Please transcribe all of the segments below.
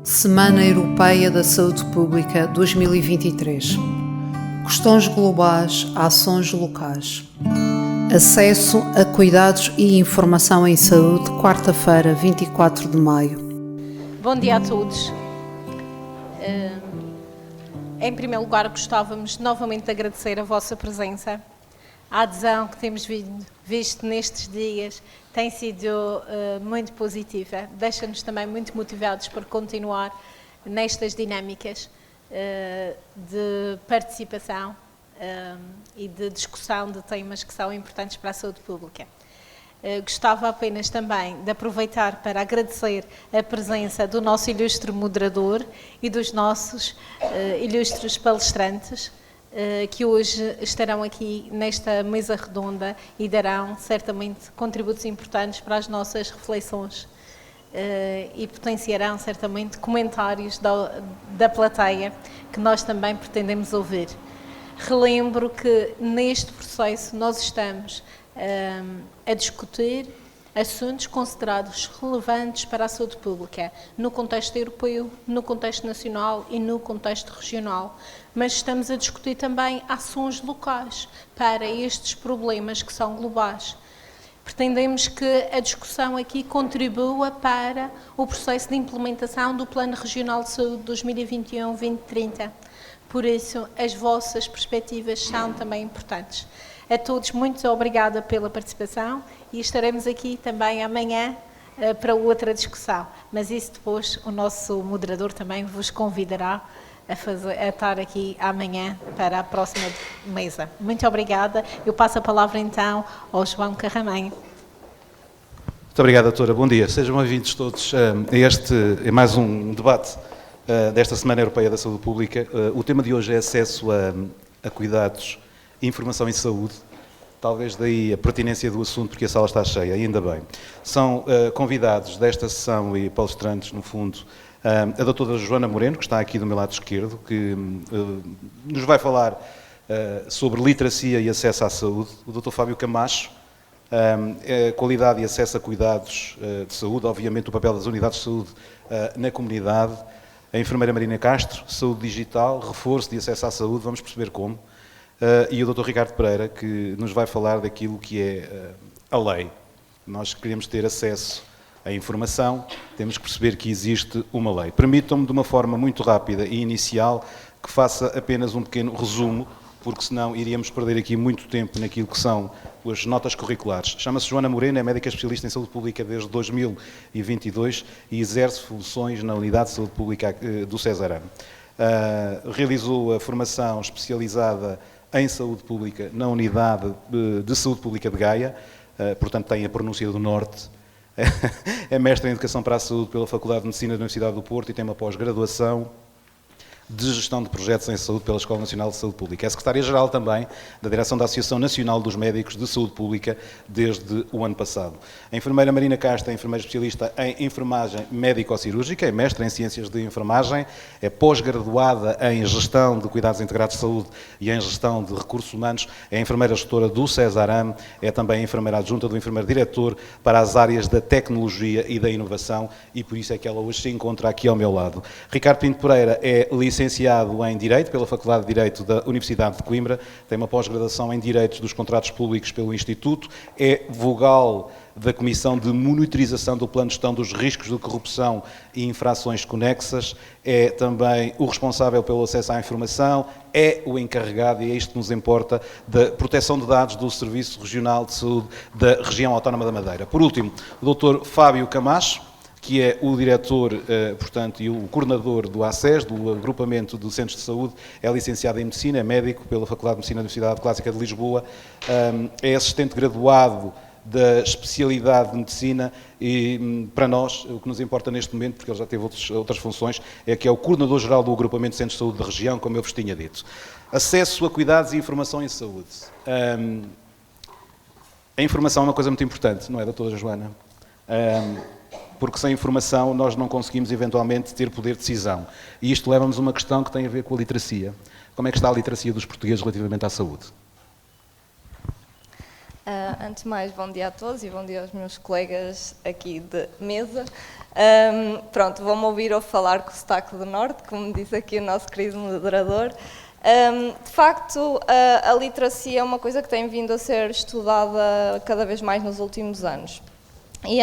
Semana Europeia da Saúde Pública 2023. Questões globais, ações locais. Acesso a cuidados e informação em saúde, quarta-feira, 24 de maio. Bom dia a todos. Em primeiro lugar, gostávamos novamente de agradecer a vossa presença. A adesão que temos visto nestes dias tem sido muito positiva. Deixa-nos também muito motivados por continuar nestas dinâmicas de participação e de discussão de temas que são importantes para a saúde pública. Gostava apenas também de aproveitar para agradecer a presença do nosso ilustre moderador e dos nossos ilustres palestrantes, que hoje estarão aqui nesta mesa redonda e darão certamente contributos importantes para as nossas reflexões e potenciarão certamente comentários da plateia que nós também pretendemos ouvir. Relembro que neste processo nós estamos a discutir assuntos considerados relevantes para a saúde pública, no contexto europeu, no contexto nacional e no contexto regional, mas estamos a discutir também ações locais para estes problemas que são globais. Pretendemos que a discussão aqui contribua para o processo de implementação do Plano Regional de Saúde 2021-2030. Por isso, as vossas perspectivas são também importantes. A todos, muito obrigada pela participação e estaremos aqui também amanhã para outra discussão. Mas isso depois o nosso moderador também vos convidará a estar aqui amanhã para a próxima mesa. Muito obrigada. Eu passo a palavra então ao João Carramanho. Muito obrigado, doutora. Bom dia. Sejam bem-vindos todos a mais um debate desta Semana Europeia da Saúde Pública. O tema de hoje é acesso a cuidados e informação em saúde. Talvez daí a pertinência do assunto, porque a sala está cheia, ainda bem. São convidados desta sessão e palestrantes, no fundo, a doutora Joana Moreno, que está aqui do meu lado esquerdo, que nos vai falar sobre literacia e acesso à saúde. O doutor Fábio Camacho, qualidade e acesso a cuidados de saúde, obviamente o papel das unidades de saúde na comunidade. A enfermeira Marina Castro, saúde digital, reforço de acesso à saúde, vamos perceber como. E o Dr. Ricardo Pereira, que nos vai falar daquilo que é a lei. Nós queremos ter acesso à informação, temos que perceber que existe uma lei. Permitam-me, de uma forma muito rápida e inicial, que faça apenas um pequeno resumo, porque senão iríamos perder aqui muito tempo naquilo que são as notas curriculares. Chama-se Joana Moreno, é médica especialista em saúde pública desde 2022 e exerce funções na Unidade de Saúde Pública do Cesarame. Realizou a formação especializada em saúde pública na Unidade de Saúde Pública de Gaia, portanto tem a pronúncia do Norte. É mestre em Educação para a Saúde pela Faculdade de Medicina da Universidade do Porto e tem uma pós-graduação de Gestão de Projetos em Saúde pela Escola Nacional de Saúde Pública. É secretária-geral também da Direção da Associação Nacional dos Médicos de Saúde Pública desde o ano passado. A enfermeira Marina Castro é enfermeira especialista em enfermagem médico-cirúrgica, é mestre em Ciências de Enfermagem, é pós-graduada em Gestão de Cuidados Integrados de Saúde e em Gestão de Recursos Humanos, é enfermeira gestora do Cesarame, é também enfermeira adjunta do enfermeiro-diretor para as áreas da tecnologia e da inovação e por isso é que ela hoje se encontra aqui ao meu lado. Ricardo Pinto Pereira é licenciado em Direito pela Faculdade de Direito da Universidade de Coimbra, tem uma pós-graduação em Direitos dos Contratos Públicos pelo Instituto, é vogal da Comissão de Monitorização do Plano de Gestão dos Riscos de Corrupção e Infrações Conexas, é também o responsável pelo acesso à informação, é o encarregado, e é isto que nos importa, da proteção de dados do Serviço Regional de Saúde da Região Autónoma da Madeira. Por último, o Dr. Fábio Camacho, que é o diretor, portanto, e o coordenador do ACES, do Agrupamento de Centros de Saúde, é licenciado em Medicina, é médico pela Faculdade de Medicina da Universidade Clássica de Lisboa, é assistente graduado da especialidade de Medicina e, para nós, o que nos importa neste momento, porque ele já teve outras funções, é que é o coordenador-geral do Agrupamento de Centros de Saúde da região, como eu vos tinha dito. Acesso a cuidados e informação em saúde. A informação é uma coisa muito importante, não é, doutora Joana? Porque sem informação nós não conseguimos eventualmente ter poder de decisão. E isto leva-nos a uma questão que tem a ver com a literacia. Como é que está a literacia dos portugueses relativamente à saúde? Antes de mais, bom dia a todos e bom dia aos meus colegas aqui de mesa. Pronto, vou-me ouvir ou falar com o sotaque do Norte, como diz aqui o nosso querido moderador. De facto, a literacia é uma coisa que tem vindo a ser estudada cada vez mais nos últimos anos. E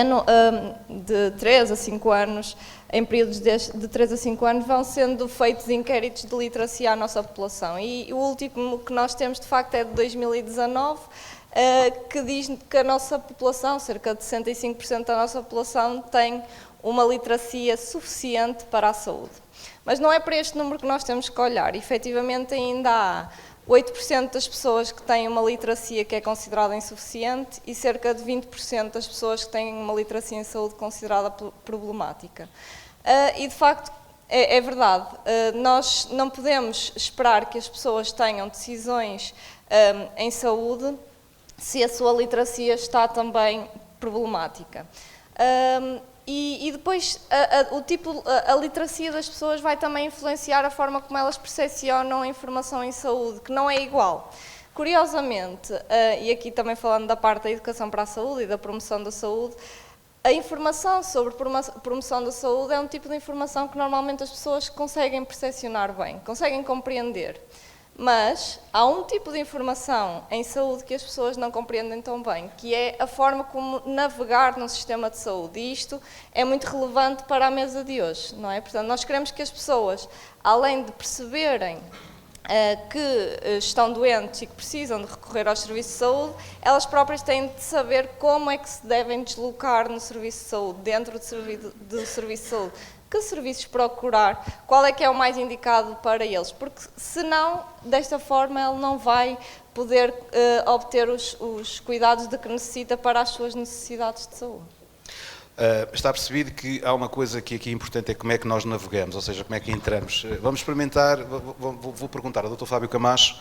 de 3 a 5 anos, em períodos de 3 a 5 anos, vão sendo feitos inquéritos de literacia à nossa população. E o último que nós temos, de facto, é de 2019, que diz que a nossa população, cerca de 65% da nossa população, tem uma literacia suficiente para a saúde. Mas não é para este número que nós temos que olhar. Efetivamente, ainda há 8% das pessoas que têm uma literacia que é considerada insuficiente e cerca de 20% das pessoas que têm uma literacia em saúde considerada problemática. E, de facto, é verdade. Nós não podemos esperar que as pessoas tenham decisões em saúde se a sua literacia está também problemática. E depois, a literacia das pessoas vai também influenciar a forma como elas percepcionam a informação em saúde, que não é igual. Curiosamente, e aqui também falando da parte da educação para a saúde e da promoção da saúde, a informação sobre promoção da saúde é um tipo de informação que normalmente as pessoas conseguem percepcionar bem, conseguem compreender. Mas há um tipo de informação em saúde que as pessoas não compreendem tão bem, que é a forma como navegar no sistema de saúde. E isto é muito relevante para a mesa de hoje, não é? Portanto, nós queremos que as pessoas, além de perceberem que estão doentes e que precisam de recorrer aos serviços de saúde, elas próprias têm de saber como é que se devem deslocar no serviço de saúde, dentro do serviço de saúde. Que serviços procurar, qual é que é o mais indicado para eles, porque senão, desta forma, ele não vai poder obter os cuidados de que necessita para as suas necessidades de saúde. Está percebido que há uma coisa que aqui é importante, é como é que nós navegamos, ou seja, como é que entramos. Vamos experimentar, vou perguntar ao Dr. Fábio Camacho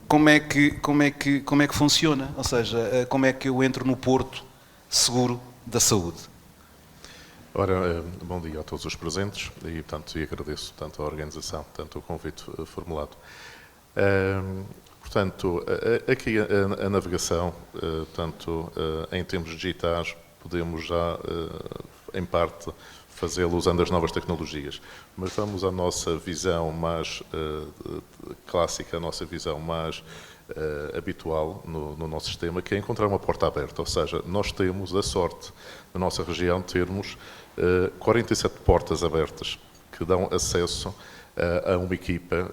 como é que funciona, ou seja, como é que eu entro no porto seguro da saúde. Ora, bom dia a todos os presentes e, portanto, agradeço tanto a organização, tanto o convite formulado. Portanto, aqui a navegação, tanto em termos digitais, podemos já, em parte, fazê-lo usando as novas tecnologias. Mas vamos à nossa visão mais clássica, a nossa visão mais habitual no nosso sistema, que é encontrar uma porta aberta. Ou seja, nós temos a sorte, na nossa região, termos 47 portas abertas que dão acesso a uma equipa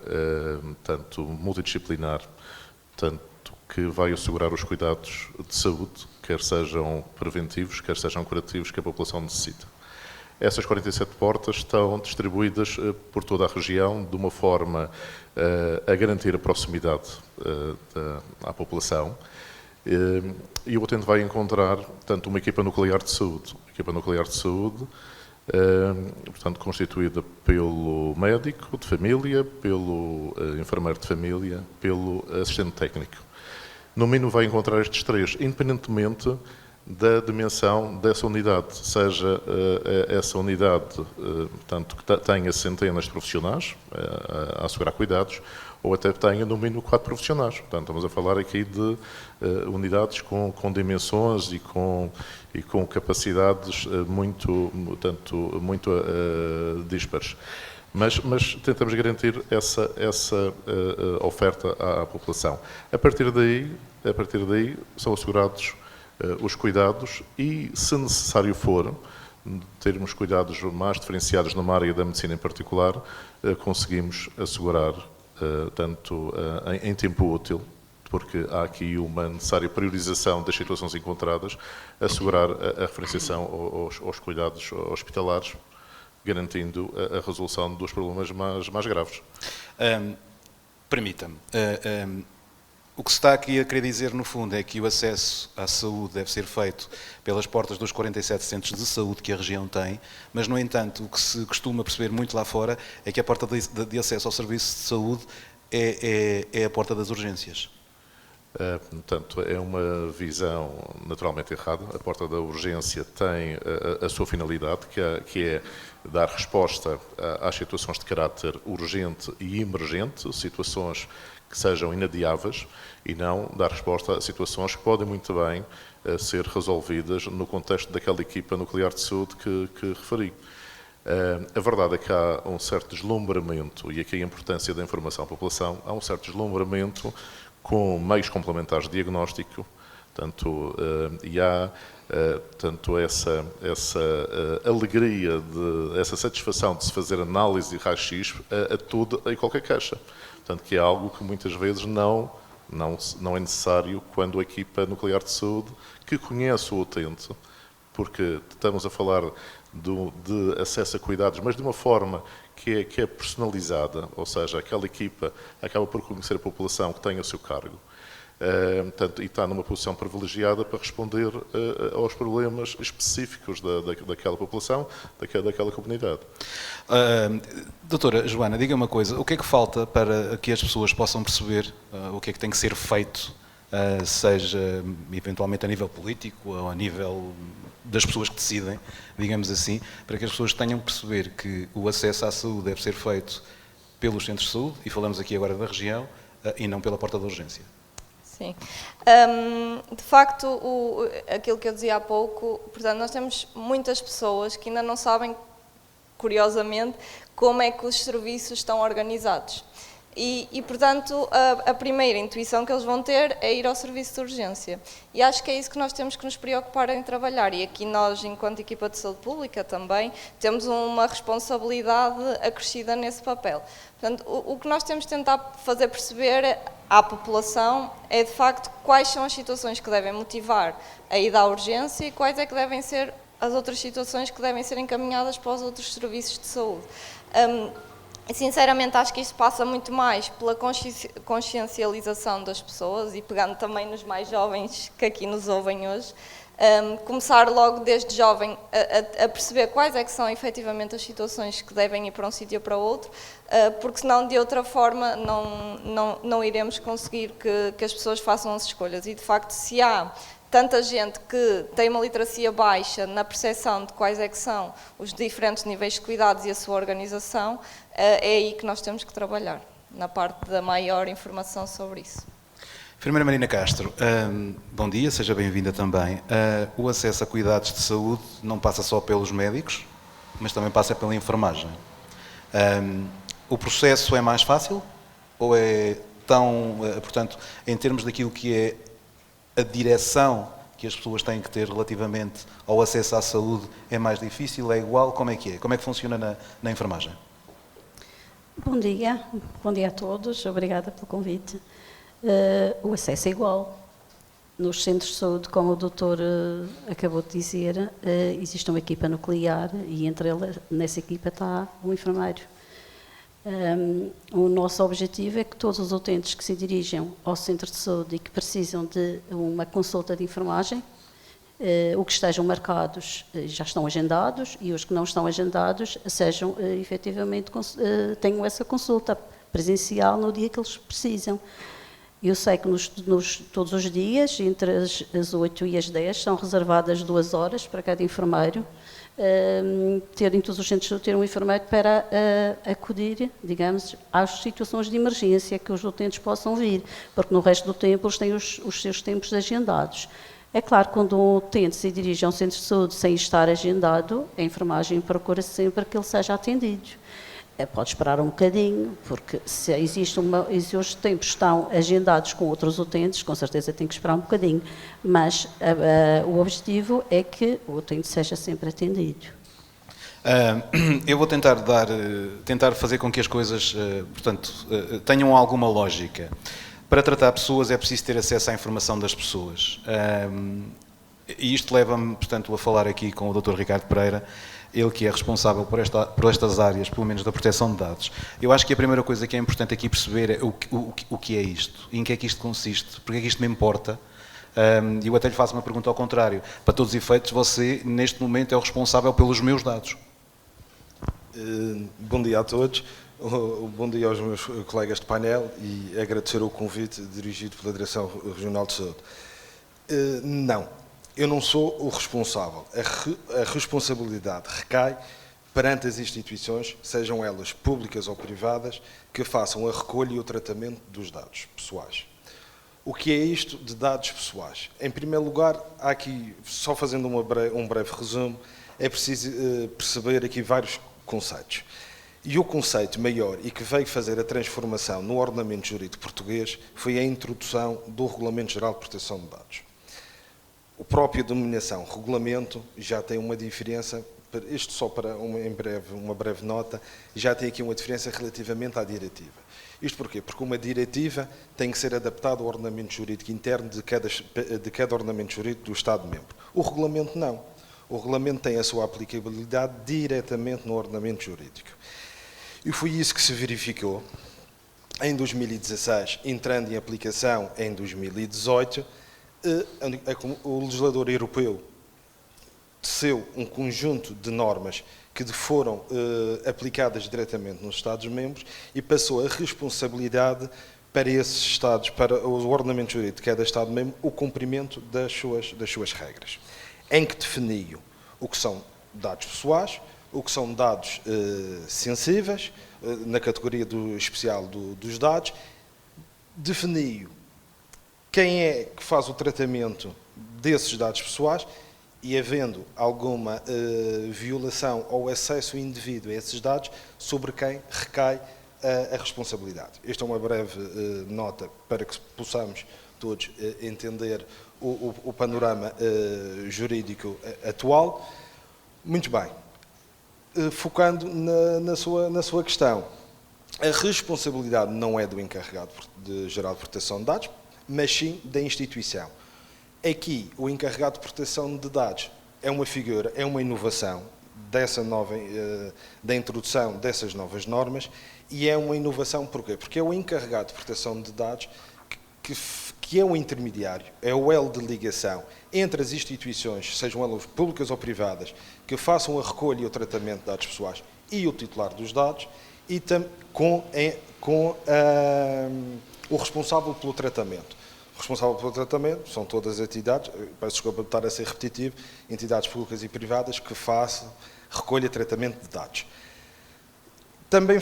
tanto multidisciplinar, tanto que vai assegurar os cuidados de saúde, quer sejam preventivos, quer sejam curativos, que a população necessita. Essas 47 portas estão distribuídas por toda a região de uma forma a garantir a proximidade à população. E o utente vai encontrar, portanto, uma equipa nuclear de saúde. Portanto, constituída pelo médico de família, pelo enfermeiro de família, pelo assistente técnico. No mínimo vai encontrar estes três, independentemente da dimensão dessa unidade, seja essa unidade, portanto, que tenha centenas de profissionais a assegurar cuidados, ou até tenha no mínimo 4 profissionais. Portanto, estamos a falar aqui de unidades com dimensões e com capacidades muito dispares. Mas tentamos garantir essa oferta à população. A partir daí são assegurados os cuidados e, se necessário for, termos cuidados mais diferenciados numa área da medicina em particular, conseguimos assegurar tanto em tempo útil, porque há aqui uma necessária priorização das situações encontradas, assegurar a referenciação aos cuidados hospitalares, garantindo a resolução dos problemas mais graves. Permita-me, o que se está aqui a querer dizer, no fundo, é que o acesso à saúde deve ser feito pelas portas dos 47 centros de saúde que a região tem, mas, no entanto, o que se costuma perceber muito lá fora é que a porta de acesso ao serviço de saúde é a porta das urgências. Portanto, é uma visão naturalmente errada. A porta da urgência tem a sua finalidade, que é dar resposta às situações de caráter urgente e emergente, situações que sejam inadiáveis, e não dar resposta a situações que podem muito bem ser resolvidas no contexto daquela equipa nuclear de saúde que referi. A verdade é que há um certo deslumbramento, e aqui a importância da informação à população, há um certo deslumbramento com meios complementares de diagnóstico, e há tanto essa alegria, essa satisfação de se fazer análise de raio-x a tudo e qualquer caixa. Portanto, que é algo que muitas vezes não é necessário quando a equipa nuclear de saúde, que conhece o utente, porque estamos a falar de acesso a cuidados, mas de uma forma que é personalizada, ou seja, aquela equipa acaba por conhecer a população que tem a seu cargo, e está numa posição privilegiada para responder aos problemas específicos daquela população, daquela comunidade. Doutora Joana, diga uma coisa, o que é que falta para que as pessoas possam perceber o que é que tem que ser feito, seja eventualmente a nível político ou a nível das pessoas que decidem, digamos assim, para que as pessoas tenham que perceber que o acesso à saúde deve ser feito pelos centros de saúde, e falamos aqui agora da região, e não pela porta da urgência? Sim. De facto, aquilo que eu dizia há pouco, portanto, nós temos muitas pessoas que ainda não sabem, curiosamente, como é que os serviços estão organizados. E portanto, a primeira intuição que eles vão ter é ir ao serviço de urgência. E acho que é isso que nós temos que nos preocupar em trabalhar. E aqui nós, enquanto equipa de saúde pública, também temos uma responsabilidade acrescida nesse papel. Portanto, o que nós temos de tentar fazer perceber à população é, de facto, quais são as situações que devem motivar a ida à urgência e quais é que devem ser as outras situações que devem ser encaminhadas para os outros serviços de saúde. Sinceramente, acho que isto passa muito mais pela consciencialização das pessoas, e pegando também nos mais jovens que aqui nos ouvem hoje, começar logo desde jovem a perceber quais é que são efetivamente as situações que devem ir para um sítio ou para outro, porque senão de outra forma não iremos conseguir que as pessoas façam as escolhas. E de facto, se há tanta gente que tem uma literacia baixa na percepção de quais é que são os diferentes níveis de cuidados e a sua organização, é aí que nós temos que trabalhar, na parte da maior informação sobre isso. Enfermeira Marina Castro, bom dia, seja bem-vinda também. O acesso a cuidados de saúde não passa só pelos médicos, mas também passa pela enfermagem. O processo é mais fácil ou é tão, portanto, em termos daquilo que é a direção que as pessoas têm que ter relativamente ao acesso à saúde, é mais difícil, é igual? Como é que é? Como é que funciona na enfermagem? Bom dia a todos, obrigada pelo convite. O acesso é igual. Nos centros de saúde, como o doutor acabou de dizer, existe uma equipa nuclear e entre elas, nessa equipa está um enfermeiro. O nosso objetivo é que todos os utentes que se dirigem ao centro de saúde e que precisam de uma consulta de enfermagem, os que estejam marcados já estão agendados, e os que não estão agendados sejam efetivamente tenham essa consulta presencial no dia que eles precisam. Eu sei que todos os dias, entre as 8 e as 10, são reservadas 2 horas para cada enfermeiro, terem todos os centros de saúde ter um enfermeiro para acudir, digamos, às situações de emergência que os utentes possam vir, porque no resto do tempo eles têm os seus tempos agendados. É claro, quando um utente se dirige a um centro de saúde sem estar agendado, a enfermagem procura sempre que ele seja atendido. Pode esperar um bocadinho, porque se se os tempos estão agendados com outros utentes, com certeza tem que esperar um bocadinho, mas o objetivo é que o utente seja sempre atendido. Eu vou tentar fazer com que as coisas, tenham alguma lógica. Para tratar pessoas é preciso ter acesso à informação das pessoas. E isto leva-me, portanto, a falar aqui com o Dr. Ricardo Pereira, ele que é responsável por estas áreas, pelo menos da proteção de dados. Eu acho que a primeira coisa que é importante aqui perceber é o que é isto, em que é que isto consiste, porque é que isto me importa. Eu até lhe faço uma pergunta ao contrário. Para todos os efeitos, você, neste momento, é o responsável pelos meus dados. Bom dia a todos. Bom dia aos meus colegas de painel e agradecer o convite dirigido pela Direção Regional de Saúde. Não, eu não sou o responsável. A responsabilidade recai perante as instituições, sejam elas públicas ou privadas, que façam a recolha e o tratamento dos dados pessoais. O que é isto de dados pessoais? Em primeiro lugar, há aqui, só fazendo um breve resumo, é preciso perceber aqui vários conceitos. E o conceito maior e que veio fazer a transformação no ordenamento jurídico português foi a introdução do Regulamento Geral de Proteção de Dados. A própria denominação regulamento já tem uma diferença, isto só para uma breve nota, já tem aqui uma diferença relativamente à diretiva. Isto porquê? Porque uma diretiva tem que ser adaptada ao ordenamento jurídico interno de cada ordenamento jurídico do Estado-membro. O regulamento não. O regulamento tem a sua aplicabilidade diretamente no ordenamento jurídico. E foi isso que se verificou em 2016, entrando em aplicação em 2018, o legislador europeu teceu um conjunto de normas que foram aplicadas diretamente nos Estados-membros e passou a responsabilidade para esses Estados, para o ordenamento jurídico de cada Estado-membro, o cumprimento das suas regras, em que definiu o que são dados pessoais, o que são dados sensíveis, na categoria especial dos dados, definiu quem é que faz o tratamento desses dados pessoais e, havendo alguma violação ou acesso indevido a esses dados, sobre quem recai a responsabilidade. Esta é uma breve nota para que possamos todos entender o panorama jurídico atual. Muito bem. Focando na sua questão, a responsabilidade não é do encarregado geral de proteção de dados, mas sim da instituição. Aqui, o encarregado de proteção de dados é uma figura, é uma inovação da introdução dessas novas normas, e é uma inovação porquê? Porque é o encarregado de proteção de dados que é o intermediário, é o elo de ligação entre as instituições, sejam elas públicas ou privadas, que façam a recolha e o tratamento de dados pessoais e o titular dos dados, e com o responsável pelo tratamento. O responsável pelo tratamento são todas as entidades, peço desculpa por estar a ser repetitivo, entidades públicas e privadas que façam recolha e tratamento de dados. Também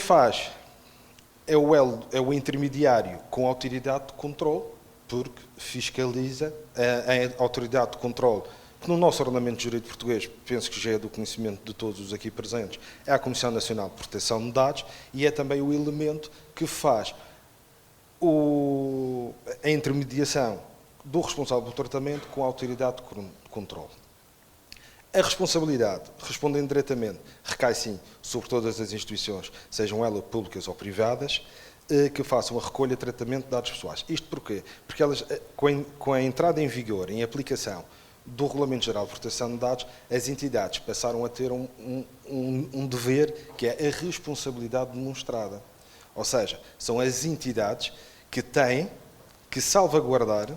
é o intermediário com a autoridade de controle, porque fiscaliza a autoridade de controle, que no nosso ordenamento jurídico português, penso que já é do conhecimento de todos os aqui presentes, é a Comissão Nacional de Proteção de Dados, e é também o elemento que faz a intermediação do responsável pelo tratamento com a autoridade de controle. A responsabilidade, respondendo diretamente, recai sim sobre todas as instituições, sejam elas públicas ou privadas, que façam a recolha e tratamento de dados pessoais. Isto porquê? Porque elas, com a entrada em vigor, em aplicação do Regulamento Geral de Proteção de Dados, as entidades passaram a ter um dever, que é a responsabilidade demonstrada. Ou seja, são as entidades que têm que salvaguardar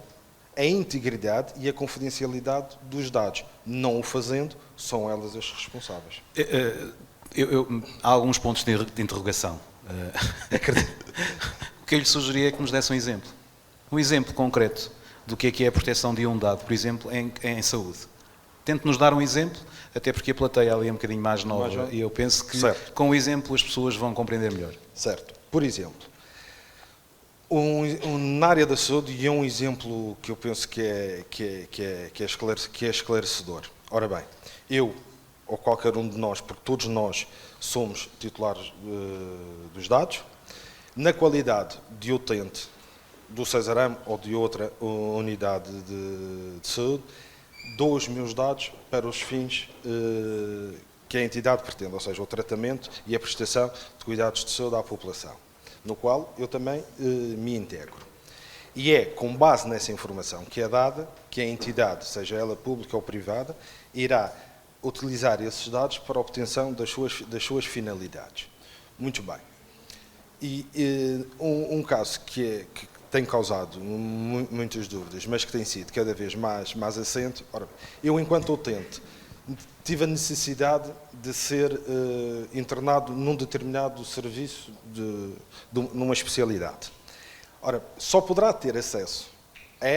a integridade e a confidencialidade dos dados. Não o fazendo, são elas as responsáveis. Há alguns pontos de interrogação. O que eu lhe sugeria é que nos desse um exemplo. Um exemplo concreto do que é a proteção de um dado, por exemplo, em saúde. Tente nos dar um exemplo, até porque a plateia ali é um bocadinho mais nova e eu penso que com o exemplo as pessoas vão compreender melhor. Certo. Por exemplo, na área da saúde, e é um exemplo que eu penso que é esclarecedor. Ora bem, eu ou qualquer um de nós, porque todos nós somos titulares dos dados, na qualidade de utente do Cesaram ou de outra unidade de saúde, dou os meus dados para os fins que a entidade pretende, ou seja, o tratamento e a prestação de cuidados de saúde à população, no qual eu também me integro. E é com base nessa informação que é dada que a entidade, seja ela pública ou privada, irá utilizar esses dados para a obtenção das suas finalidades. Muito bem. E um caso que tem causado muitas dúvidas, mas que tem sido cada vez mais assente, ora, eu enquanto utente tive a necessidade de ser internado num determinado serviço, numa especialidade. Ora, só poderá ter acesso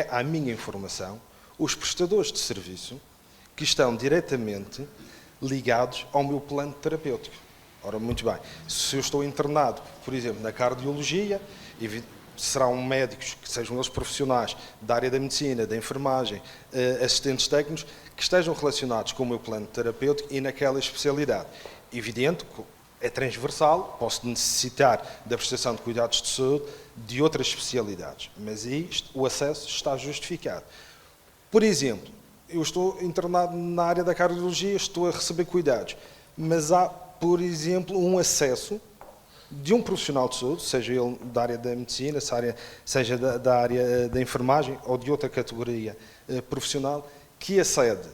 à minha informação os prestadores de serviço que estão diretamente ligados ao meu plano terapêutico. Ora, muito bem, se eu estou internado, por exemplo, na cardiologia, serão médicos, que sejam eles profissionais da área da medicina, da enfermagem, assistentes técnicos, que estejam relacionados com o meu plano terapêutico e naquela especialidade. Evidente, é transversal, posso necessitar da prestação de cuidados de saúde de outras especialidades, mas aí o acesso está justificado. Por exemplo, eu estou internado na área da cardiologia, estou a receber cuidados, mas há, por exemplo, um acesso de um profissional de saúde, seja ele da área da medicina, seja da área da enfermagem ou de outra categoria profissional, que acede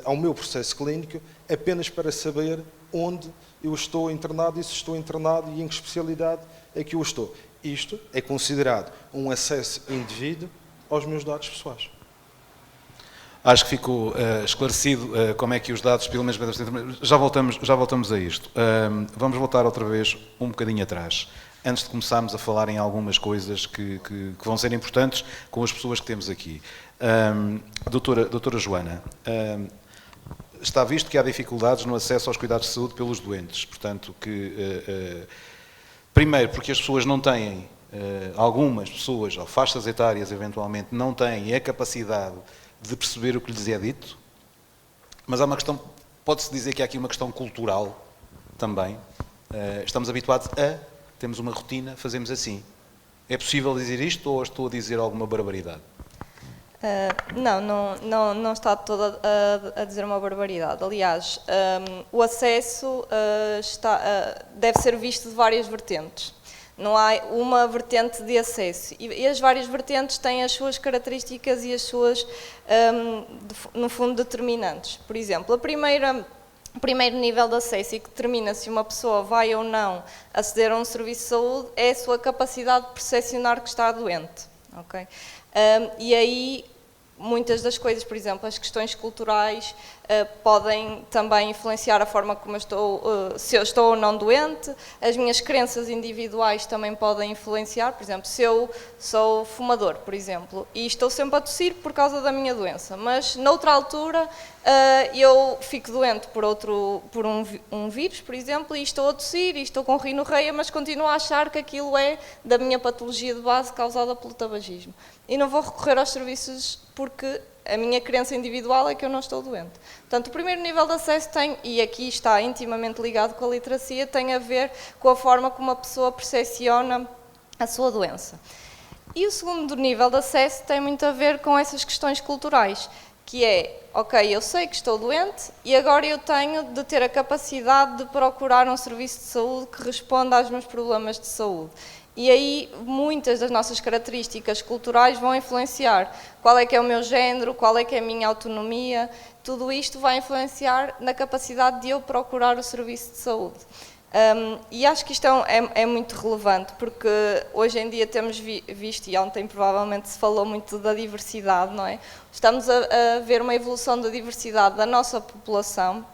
ao meu processo clínico apenas para saber onde eu estou internado e se estou internado e em que especialidade é que eu estou. Isto é considerado um acesso indevido aos meus dados pessoais. Acho que ficou esclarecido como é que os dados, pelo menos já voltamos a isto. Vamos voltar outra vez um bocadinho atrás, antes de começarmos a falar em algumas coisas que vão ser importantes com as pessoas que temos aqui. Doutora Joana, está visto que há dificuldades no acesso aos cuidados de saúde pelos doentes, portanto primeiro porque as pessoas não têm, algumas pessoas, ou faixas etárias eventualmente, não têm a capacidade de perceber o que lhes é dito, mas há uma questão, pode-se dizer que há aqui uma questão cultural também. Estamos habituados temos uma rotina, fazemos assim. É possível dizer isto ou estou a dizer alguma barbaridade? Não está toda a dizer uma barbaridade. Aliás, o acesso deve ser visto de várias vertentes. Não há uma vertente de acesso. E as várias vertentes têm as suas características e as suas, no fundo, determinantes. Por exemplo, o primeiro nível de acesso e que determina se uma pessoa vai ou não aceder a um serviço de saúde é a sua capacidade de percepcionar que está doente. Okay? E aí, muitas das coisas, por exemplo, as questões culturais podem também influenciar a forma como se eu estou ou não doente. As minhas crenças individuais também podem influenciar. Por exemplo, se eu sou fumador, por exemplo, e estou sempre a tossir por causa da minha doença, mas noutra altura eu fico doente por um vírus, por exemplo, e estou a tossir e estou com rinorreia, mas continuo a achar que aquilo é da minha patologia de base causada pelo tabagismo. E não vou recorrer aos serviços porque a minha crença individual é que eu não estou doente. Portanto, o primeiro nível de acesso tem, e aqui está intimamente ligado com a literacia, tem a ver com a forma como a pessoa percepciona a sua doença. E o segundo nível de acesso tem muito a ver com essas questões culturais, que é, ok, eu sei que estou doente e agora eu tenho de ter a capacidade de procurar um serviço de saúde que responda aos meus problemas de saúde. E aí muitas das nossas características culturais vão influenciar qual é que é o meu género, qual é que é a minha autonomia, tudo isto vai influenciar na capacidade de eu procurar o serviço de saúde. E acho que isto é muito relevante, porque hoje em dia temos visto, e ontem provavelmente se falou muito da diversidade, não é? Estamos a ver uma evolução da diversidade da nossa população,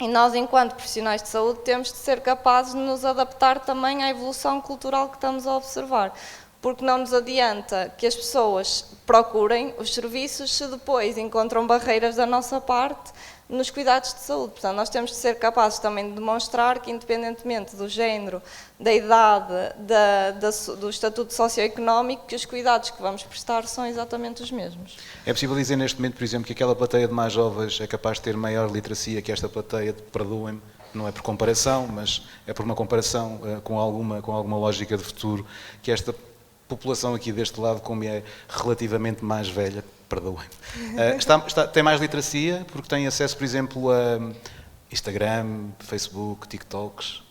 e nós, enquanto profissionais de saúde, temos de ser capazes de nos adaptar também à evolução cultural que estamos a observar. Porque não nos adianta que as pessoas procurem os serviços se depois encontram barreiras da nossa parte nos cuidados de saúde. Portanto, nós temos de ser capazes também de demonstrar que, independentemente do género, da idade, do estatuto socioeconómico, que os cuidados que vamos prestar são exatamente os mesmos. É possível dizer neste momento, por exemplo, que aquela plateia de mais jovens é capaz de ter maior literacia que esta plateia, perdoem-me, não é por comparação, mas é por uma comparação com alguma lógica de futuro, que esta população aqui deste lado, como é relativamente mais velha, perdoem-me, tem mais literacia porque tem acesso, por exemplo, a Instagram, Facebook, TikToks,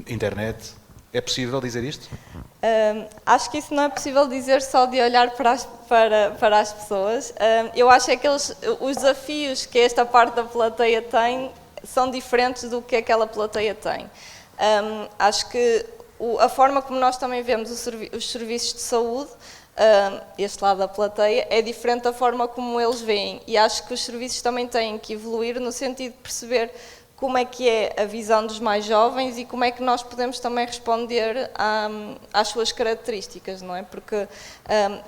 internet. É possível dizer isto? Acho que isso não é possível dizer só de olhar para as pessoas. Eu acho que os desafios que esta parte da plateia tem são diferentes do que aquela plateia tem. Acho que a forma como nós também vemos os serviços de saúde este lado da plateia, é diferente da forma como eles veem. E acho que os serviços também têm que evoluir no sentido de perceber como é que é a visão dos mais jovens e como é que nós podemos também responder às suas características, não é? Porque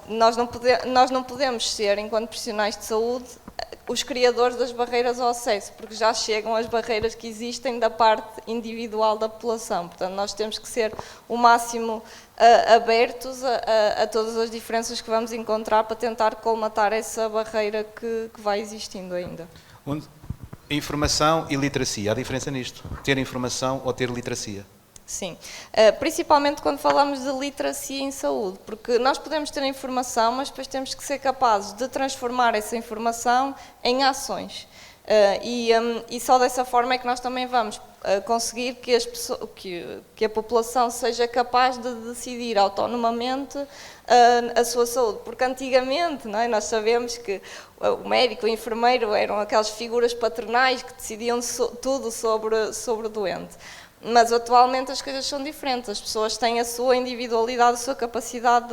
nós não podemos ser, enquanto profissionais de saúde, os criadores das barreiras ao acesso, porque já chegam as barreiras que existem da parte individual da população. Portanto, nós temos que ser o máximo abertos a todas as diferenças que vamos encontrar para tentar colmatar essa barreira que vai existindo ainda. Informação e literacia. Há diferença nisto? Ter informação ou ter literacia? Sim, principalmente quando falamos de literacia em saúde, porque nós podemos ter informação, mas depois temos que ser capazes de transformar essa informação em ações. E só dessa forma é que nós também vamos conseguir que a população seja capaz de decidir autonomamente a sua saúde. Porque antigamente, não é, nós sabemos que o médico, o enfermeiro eram aquelas figuras paternais que decidiam tudo sobre o doente. Mas atualmente as coisas são diferentes, as pessoas têm a sua individualidade, a sua capacidade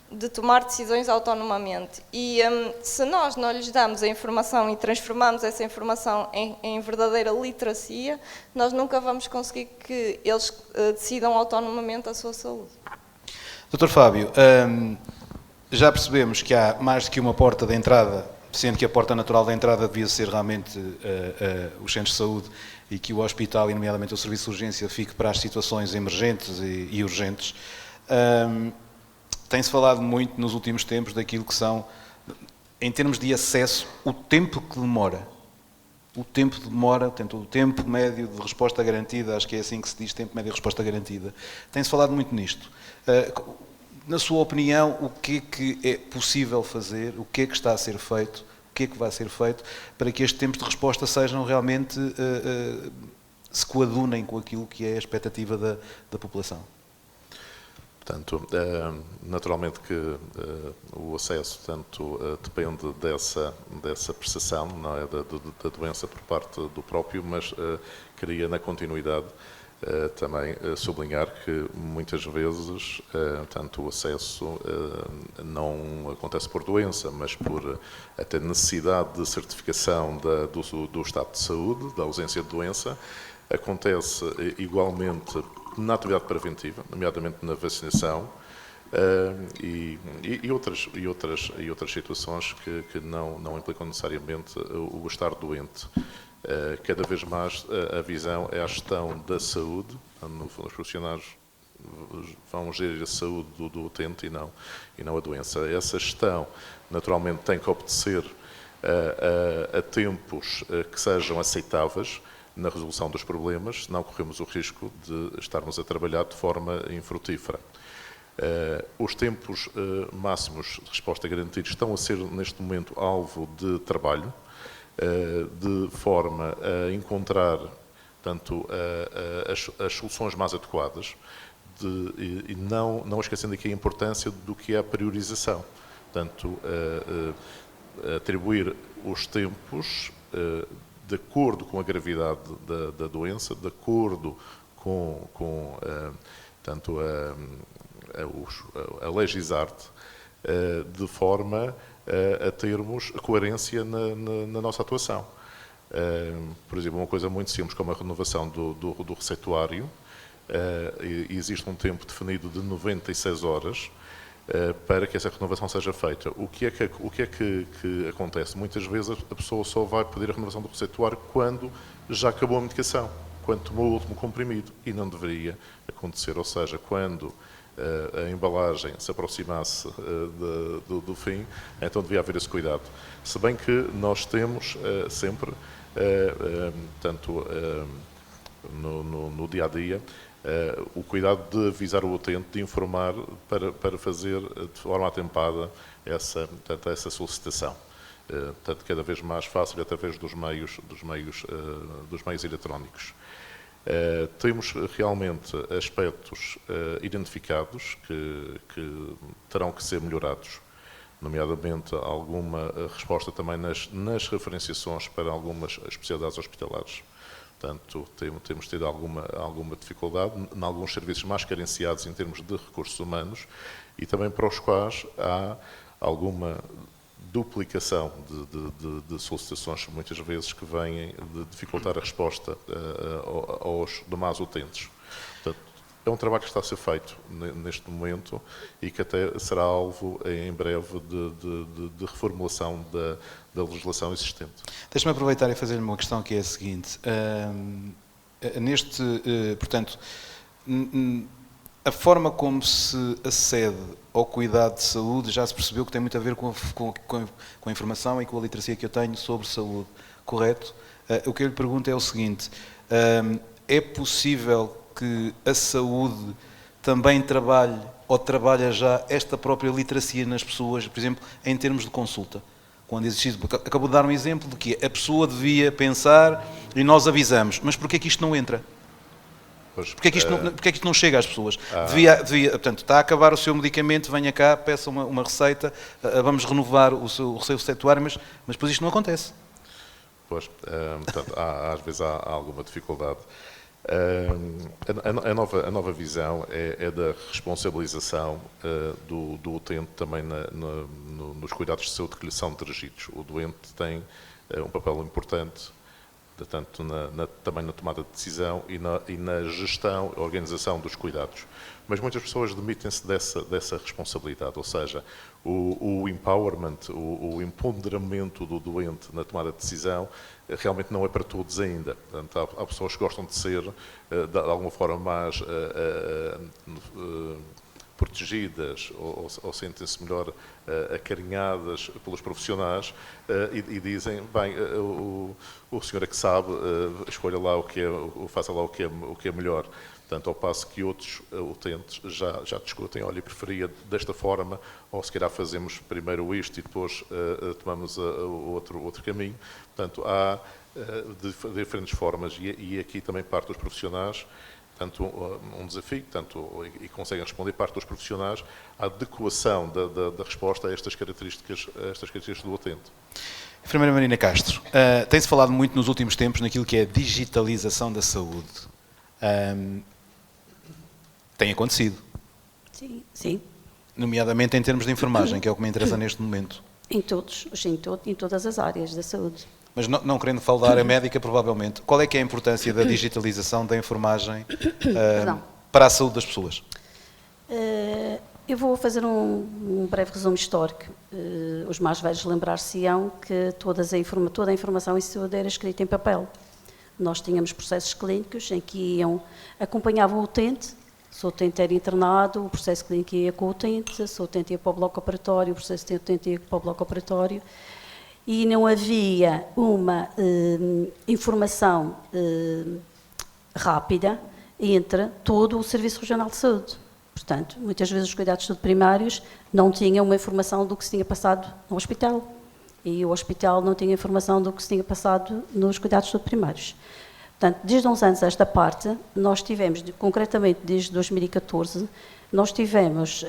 de tomar decisões autonomamente. E se nós não lhes damos a informação e transformamos essa informação em verdadeira literacia, nós nunca vamos conseguir que eles decidam autonomamente a sua saúde. Dr. Fábio, já percebemos que há mais do que uma porta de entrada, sendo que a porta natural da entrada devia ser realmente os centros de saúde e que o hospital, e nomeadamente o serviço de urgência, fique para as situações emergentes e urgentes. Tem-se falado muito nos últimos tempos daquilo que são, em termos de acesso, o tempo que demora. O tempo médio de resposta garantida, acho que é assim que se diz, tempo médio de resposta garantida. Tem-se falado muito nisto. Na sua opinião, o que é possível fazer, o que é que está a ser feito, o que é que vai ser feito para que estes tempos de resposta sejam realmente, se coadunem com aquilo que é a expectativa da população? Portanto, naturalmente que o acesso depende dessa percepção, não é, da doença por parte do próprio, mas queria na continuidade também sublinhar que muitas vezes o acesso não acontece por doença, mas por até necessidade de certificação do estado de saúde, da ausência de doença. Acontece igualmente na atividade preventiva, nomeadamente na vacinação, e outras situações que não implicam necessariamente o estar doente. Cada vez mais a visão é a gestão da saúde, no fundo os profissionais vão gerir a saúde do utente e não a doença. Essa gestão naturalmente tem que obedecer a tempos que sejam aceitáveis na resolução dos problemas, senão corremos o risco de estarmos a trabalhar de forma infrutífera. Os tempos máximos de resposta garantidos estão a ser neste momento alvo de trabalho, de forma a encontrar as soluções mais adequadas e não esquecendo aqui a importância do que é a priorização. Portanto, atribuir os tempos de acordo com a gravidade da doença, de acordo com a legisarte, de forma a termos coerência na nossa atuação. Por exemplo, uma coisa muito simples como a renovação do receituário, existe um tempo definido de 96 horas para que essa renovação seja feita. O que é que acontece? Muitas vezes a pessoa só vai pedir a renovação do receituário quando já acabou a medicação, quando tomou o último comprimido, e não deveria acontecer, ou seja, quando a embalagem se aproximasse do fim, então devia haver esse cuidado. Se bem que nós temos sempre, no dia-a-dia, o cuidado de avisar o utente, de informar para fazer de forma atempada essa solicitação. Portanto, cada vez mais fácil através dos meios eletrónicos. Temos realmente aspectos identificados que terão que ser melhorados, nomeadamente alguma resposta também nas referenciações para algumas especialidades hospitalares. Portanto, temos tido alguma dificuldade em alguns serviços mais carenciados em termos de recursos humanos e também para os quais há alguma duplicação de solicitações, muitas vezes, que vêm de dificultar a resposta aos demais utentes. Portanto, é um trabalho que está a ser feito neste momento e que até será alvo em breve de reformulação da legislação existente. Deixa-me aproveitar e fazer-lhe uma questão que é a seguinte. Portanto, a forma como se acede ao cuidado de saúde já se percebeu que tem muito a ver com a informação e com a literacia que eu tenho sobre saúde, correto? O que eu lhe pergunto é o seguinte, é possível que a saúde também trabalhe ou trabalha já esta própria literacia nas pessoas, por exemplo, em termos de consulta? Quando existe, acabou de dar um exemplo de que a pessoa devia pensar e nós avisamos, mas porquê é que isto não entra? Porquê é que isto não chega às pessoas? Portanto, está a acabar o seu medicamento, venha cá, peça uma receita, vamos renovar o seu receituário, mas depois isto não acontece. Pois, portanto, às vezes há alguma dificuldade. A nova visão é da responsabilização do utente também nos cuidados de saúde que lhe são dirigidos. O doente tem um papel importante, tanto também na tomada de decisão e na gestão, organização dos cuidados. Mas muitas pessoas demitem-se dessa responsabilidade, ou seja, o empowerment, o empoderamento do doente na tomada de decisão realmente não é para todos ainda. Portanto, há pessoas que gostam de ser, de alguma forma, mais protegidas ou sentem-se melhor acarinhadas pelos profissionais e dizem, bem, o senhor é que sabe, escolha lá faça lá o que é melhor. Portanto, ao passo que outros utentes já discutem, olha, eu preferia desta forma, ou se calhar fazemos primeiro isto e depois tomamos outro caminho. Portanto, há diferentes formas e aqui também parte dos profissionais, tanto um desafio, e conseguem responder parte dos profissionais à adequação da resposta a estas características do utente. Enfermeira Marina Castro, tem-se falado muito nos últimos tempos naquilo que é a digitalização da saúde. Tem acontecido? Sim. Nomeadamente em termos de enfermagem, que é o que me interessa neste momento. Em todas as áreas da saúde. Mas não querendo falar da área médica, provavelmente, qual é que é a importância da digitalização da enfermagem para a saúde das pessoas? Eu vou fazer um breve resumo histórico. Os mais velhos lembrar-se-ão que toda a informação em saúde era escrita em papel. Nós tínhamos processos clínicos em que acompanhavam o utente. Se o utente era internado, o processo clínico ia com o utente, se o utente ia para o bloco operatório, o processo do utente ia para o bloco operatório. E não havia uma informação rápida entre todo o Serviço Regional de Saúde. Portanto, muitas vezes os cuidados de saúde primários não tinham uma informação do que se tinha passado no hospital e o hospital não tinha informação do que se tinha passado nos cuidados de saúde primários. Portanto, desde há uns anos esta parte, nós tivemos, concretamente desde 2014, nós tivemos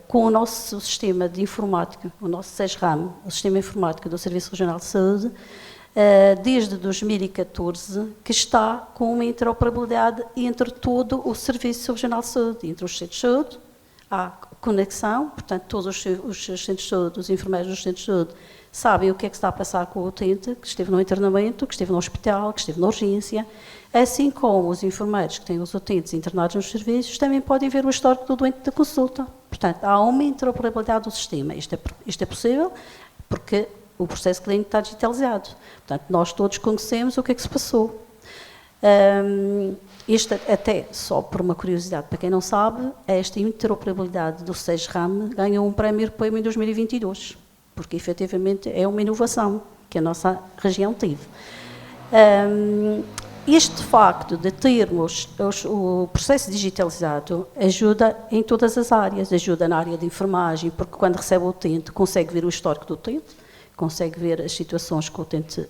com o nosso sistema de informática, o nosso SESRAM, o Sistema Informático do Serviço Regional de Saúde, desde 2014, que está com uma interoperabilidade entre todo o Serviço Regional de Saúde, entre os centros de saúde, há conexão, portanto, todos os centros de saúde, os enfermeiros dos centros de saúde, sabem o que é que está a passar com o utente, que esteve no internamento, que esteve no hospital, que esteve na urgência, assim como os enfermeiros que têm os utentes internados nos serviços também podem ver o histórico do doente da consulta. Portanto, há uma interoperabilidade do sistema. Isto é possível porque o processo clínico está digitalizado. Portanto, nós todos conhecemos o que é que se passou. Isto até, só por uma curiosidade, para quem não sabe, esta interoperabilidade do SESRAM ganhou um prémio europeu em 2022, porque efetivamente é uma inovação que a nossa região teve. Este facto de termos o processo digitalizado ajuda em todas as áreas, ajuda na área de enfermagem, porque quando recebe o utente consegue ver o histórico do utente, consegue ver as situações que o utente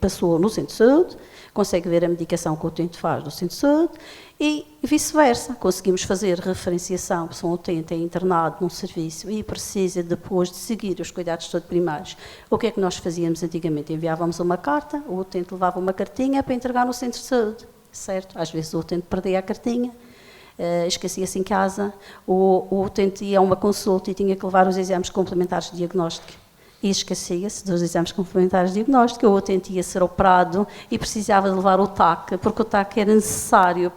passou no centro de saúde, consegue ver a medicação que o utente faz no centro de saúde e vice-versa. Conseguimos fazer referenciação se um utente é internado num serviço e precisa depois de seguir os cuidados de saúde primários. O que é que nós fazíamos antigamente? Enviávamos uma carta, o utente levava uma cartinha para entregar no centro de saúde, certo? Às vezes o utente perdia a cartinha, esquecia-se em casa, o utente ia a uma consulta e tinha que levar os exames complementares de diagnóstico e esquecia-se dos exames complementares de diagnóstico, o utente ia ser operado e precisava de levar o TAC, porque o TAC era necessário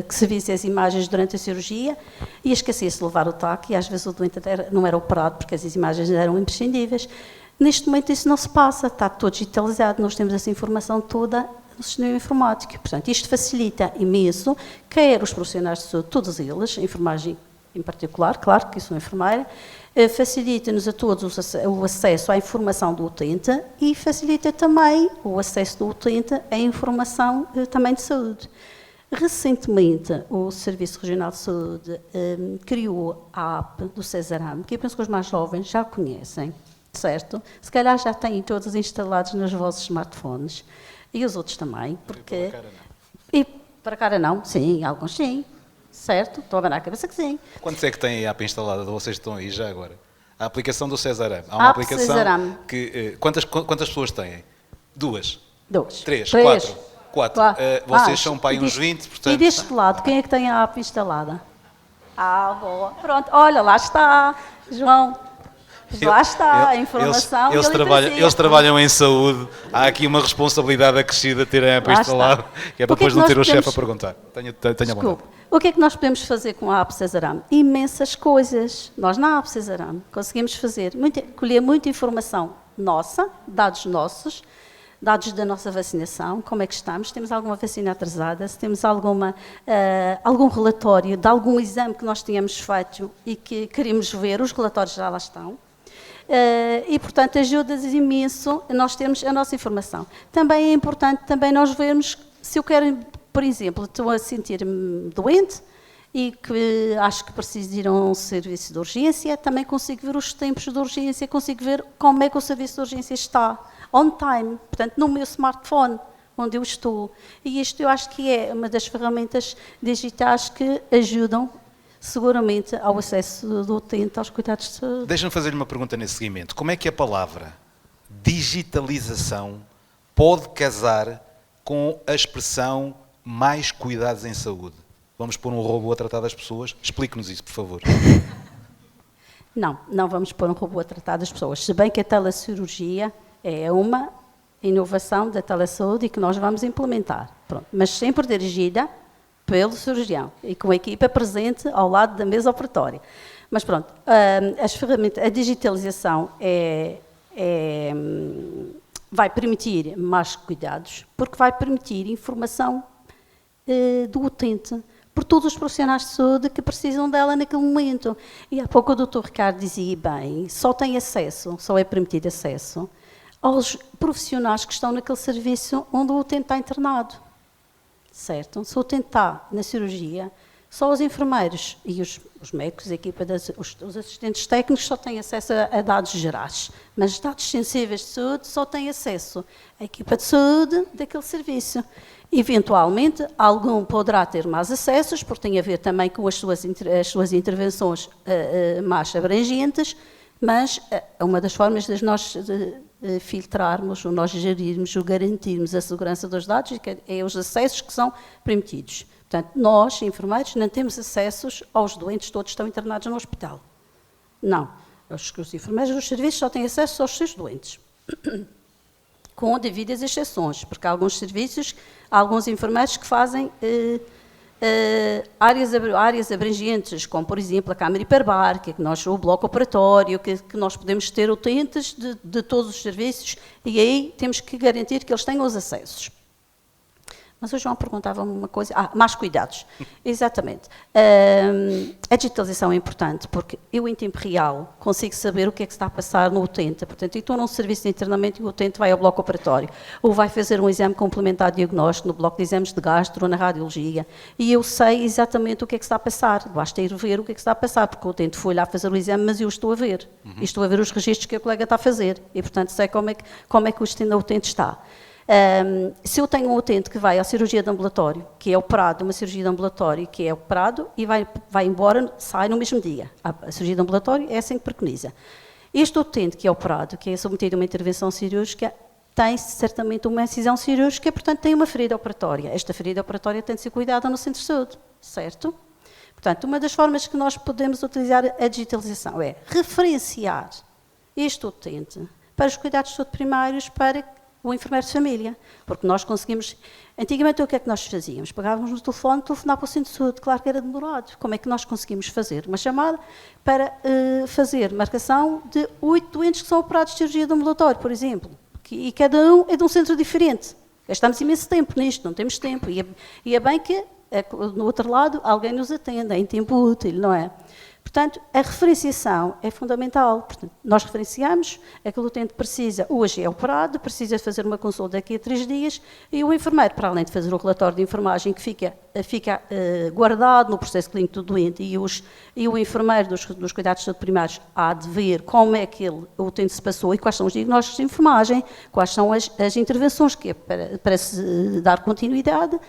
que se visse as imagens durante a cirurgia e esquecia-se de levar o TAC e às vezes o doente não era operado porque as imagens eram imprescindíveis. Neste momento isso não se passa, está todo digitalizado, nós temos essa informação toda no sistema informático. Portanto, isto facilita imenso, quer os profissionais de saúde, todos eles, a enfermagem em particular, claro que sou enfermeira, facilita-nos a todos o acesso à informação do utente e facilita também o acesso do utente à informação também de saúde. Recentemente, o Serviço Regional de Saúde criou a app do Cesaram, que eu penso que os mais jovens já conhecem, certo? Se calhar já têm todos instalados nos vossos smartphones. E os outros também, porque... E para a cara não, sim, alguns sim, certo? Estou a abanar a cabeça que sim. Quantos é que têm a app instalada? Vocês estão aí já agora? A aplicação do Cesaram. Há uma aplicação Cesaram. Que... quantas pessoas têm? 2? 2. 3? 3. 4? Vocês são para aí uns 20, portanto... E deste lado, quem é que tem a app instalada? Boa. Pronto, olha, lá está, João. Lá está, a informação eles trabalham em saúde, há aqui uma responsabilidade acrescida de terem a app instalada, que é para depois não ter o chefe a perguntar. Tenha vontade. O que é que nós podemos fazer com a app Cesaram? Imensas coisas. Nós na app Cesaram conseguimos colher muita informação nossa, dados nossos, dados da nossa vacinação, como é que estamos, temos alguma vacina atrasada, se temos algum relatório de algum exame que nós tínhamos feito e que queremos ver, os relatórios já lá estão. E, portanto, ajuda-nos imenso a nós termos a nossa informação. Também é importante nós vermos, se eu quero, por exemplo, estou a sentir-me doente e que acho que preciso de ir a um serviço de urgência, também consigo ver os tempos de urgência, consigo ver como é que o serviço de urgência está, on time, portanto, no meu smartphone, onde eu estou. E isto eu acho que é uma das ferramentas digitais que ajudam seguramente ao acesso do utente aos cuidados de saúde. Deixa-me fazer-lhe uma pergunta nesse seguimento. Como é que a palavra digitalização pode casar com a expressão mais cuidados em saúde? Vamos pôr um robô a tratar das pessoas? Explique-nos isso, por favor. Não vamos pôr um robô a tratar das pessoas. Se bem que a telecirurgia é uma inovação da telesaúde e que nós vamos implementar. Pronto. Mas sempre dirigida pelo cirurgião e com a equipa presente ao lado da mesa operatória. Mas pronto, a digitalização vai permitir mais cuidados, porque vai permitir informação do utente por todos os profissionais de saúde que precisam dela naquele momento. E há pouco o Dr. Ricardo dizia bem, só é permitido acesso aos profissionais que estão naquele serviço onde o utente está internado. Certo? Se o utente está na cirurgia, só os enfermeiros e os médicos, a equipa os assistentes técnicos só têm acesso a dados gerais, mas dados sensíveis de saúde só têm acesso à equipa de saúde daquele serviço. Eventualmente, algum poderá ter mais acessos, porque tem a ver também com as suas intervenções mais abrangentes, mas uma das formas de nós filtrarmos, ou nós gerirmos, ou garantirmos a segurança dos dados é os acessos que são permitidos. Portanto, nós, enfermeiros, não temos acessos aos doentes, todos estão internados no hospital. Não. Os enfermeiros dos serviços só têm acesso aos seus doentes. Com devidas exceções, porque há alguns serviços, há alguns enfermeiros que fazem áreas abrangentes, como, por exemplo, a câmara hiperbar, o bloco operatório, que nós podemos ter utentes de todos os serviços, e aí temos que garantir que eles tenham os acessos. Mas o João perguntava-me uma coisa... mais cuidados. Exatamente. A digitalização é importante, porque eu, em tempo real, consigo saber o que é que está a passar no utente. Portanto, eu estou num serviço de internamento e o utente vai ao bloco operatório, ou vai fazer um exame complementar de diagnóstico no bloco de exames de gastro ou na radiologia, e eu sei exatamente o que é que está a passar. Basta ir ver o que é que está a passar, porque o utente foi lá fazer o exame, mas eu estou a ver. E estou a ver os registros que a colega está a fazer. E, portanto, sei como é que o utente está. Se eu tenho um utente que vai à cirurgia de ambulatório, que é operado, uma cirurgia de ambulatório que é operado e vai embora, sai no mesmo dia. A cirurgia de ambulatório é assim que preconiza. Este utente que é operado, que é submetido a uma intervenção cirúrgica, tem certamente uma incisão cirúrgica, portanto tem uma ferida operatória. Esta ferida operatória tem de ser cuidada no centro de saúde, certo? Portanto, uma das formas que nós podemos utilizar a digitalização é referenciar este utente para os cuidados de saúde primários, para o enfermeiro de família, porque nós conseguimos... Antigamente, o que é que nós fazíamos? Pagávamos no telefone, telefonava para o centro de saúde, claro que era demorado. Como é que nós conseguimos fazer uma chamada para fazer marcação de 8 doentes que são operados de cirurgia de ambulatório, por exemplo, e cada um é de um centro diferente. Gastamos imenso tempo nisto, não temos tempo, e é bem que, no outro lado, alguém nos atenda, em tempo útil, não é? Portanto, a referenciação é fundamental. Portanto, nós referenciamos, aquele utente precisa, hoje é operado, precisa fazer uma consulta daqui a 3 dias, e o enfermeiro, para além de fazer o relatório de enfermagem que fica guardado no processo clínico do doente, e o enfermeiro dos cuidados de saúde primários há de ver como é que o utente se passou e quais são os diagnósticos de enfermagem, quais são as intervenções que é para se dar continuidade.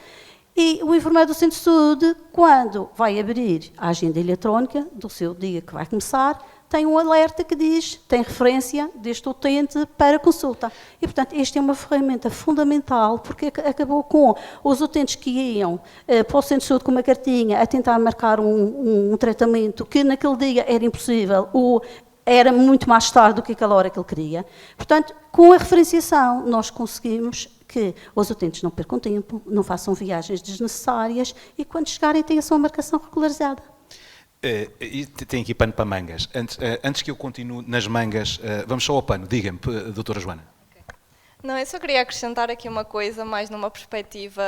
E o enfermeiro do centro de saúde, quando vai abrir a agenda eletrónica do seu dia que vai começar, tem um alerta que diz, tem referência deste utente para consulta. E, portanto, esta é uma ferramenta fundamental, porque acabou com os utentes que iam para o centro de saúde com uma cartinha a tentar marcar um tratamento que naquele dia era impossível, ou era muito mais tarde do que aquela hora que ele queria. Portanto, com a referenciação, nós conseguimos que os utentes não percam tempo, não façam viagens desnecessárias e, quando chegarem, tenham a sua marcação regularizada. E tem aqui pano para mangas. Antes que eu continue nas mangas, vamos só ao pano. Diga-me, doutora Joana. Não, eu só queria acrescentar aqui uma coisa, mais numa perspectiva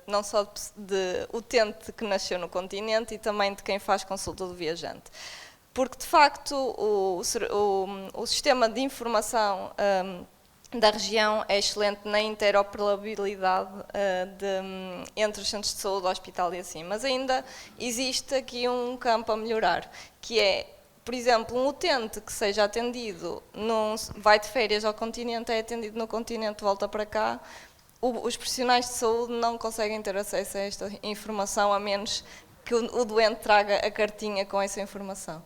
não só de utente que nasceu no continente e também de quem faz consulta do viajante. Porque, de facto, o sistema de informação da região é excelente na interoperabilidade entre os centros de saúde, hospital e assim, mas ainda existe aqui um campo a melhorar, que é, por exemplo, um utente que seja atendido, vai de férias ao continente, é atendido no continente, volta para cá, os profissionais de saúde não conseguem ter acesso a esta informação, a menos que o doente traga a cartinha com essa informação.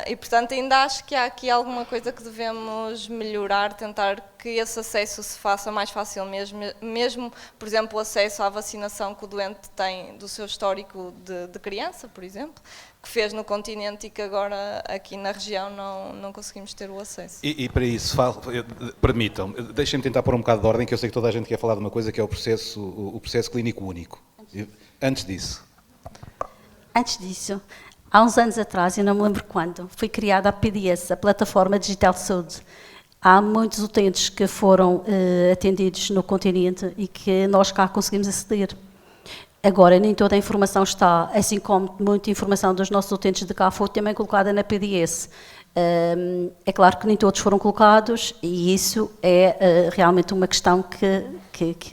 E, portanto, ainda acho que há aqui alguma coisa que devemos melhorar, tentar que esse acesso se faça mais fácil mesmo, por exemplo, o acesso à vacinação que o doente tem do seu histórico de criança, por exemplo, que fez no continente e que agora aqui na região não conseguimos ter o acesso. E para isso, permitam-me, deixem-me tentar pôr um bocado de ordem, que eu sei que toda a gente quer falar de uma coisa, que é o processo clínico único. Antes disso, há uns anos atrás, eu não me lembro quando, foi criada a PDS, a Plataforma Digital de Saúde. Há muitos utentes que foram atendidos no continente e que nós cá conseguimos aceder. Agora, nem toda a informação está, assim como muita informação dos nossos utentes de cá foi também colocada na PDS. É claro que nem todos foram colocados e isso é realmente uma questão que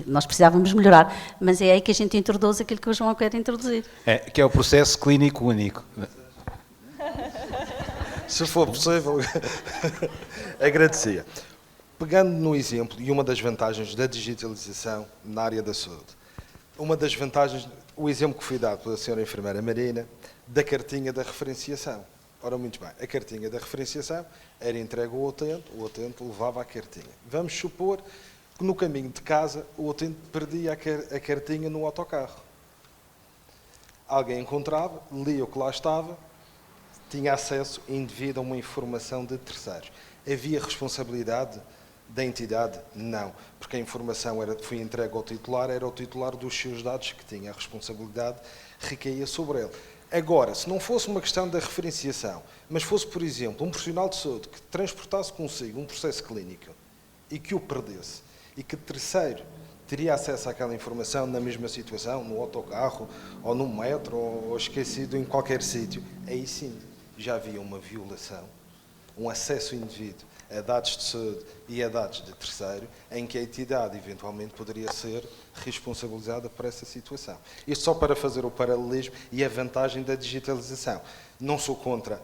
nós precisávamos melhorar, mas é aí que a gente introduz aquilo que o João quer introduzir. Que é o processo clínico único. Se for possível, agradecia. Pegando no exemplo, e uma das vantagens da digitalização na área da saúde, uma das vantagens, o exemplo que foi dado pela senhora enfermeira Marina, da cartinha da referenciação. Ora, muito bem, a cartinha da referenciação era entregue ao utente levava a cartinha. Vamos supor que no caminho de casa o utente perdia a cartinha no autocarro. Alguém encontrava, lia o que lá estava, tinha acesso indevido a uma informação de terceiros. Havia responsabilidade da entidade? Não, porque a informação foi entregue ao titular, era o titular dos seus dados que tinha, a responsabilidade recaía sobre ele. Agora, se não fosse uma questão da referenciação, mas fosse, por exemplo, um profissional de saúde que transportasse consigo um processo clínico e que o perdesse, e que terceiro teria acesso àquela informação na mesma situação, no autocarro, ou no metro, ou esquecido em qualquer sítio, aí sim já havia uma violação, um acesso indevido a dados de saúde e a dados de terceiro, em que a entidade eventualmente poderia ser responsabilizada por essa situação. Isto só para fazer o paralelismo e a vantagem da digitalização. Não sou contra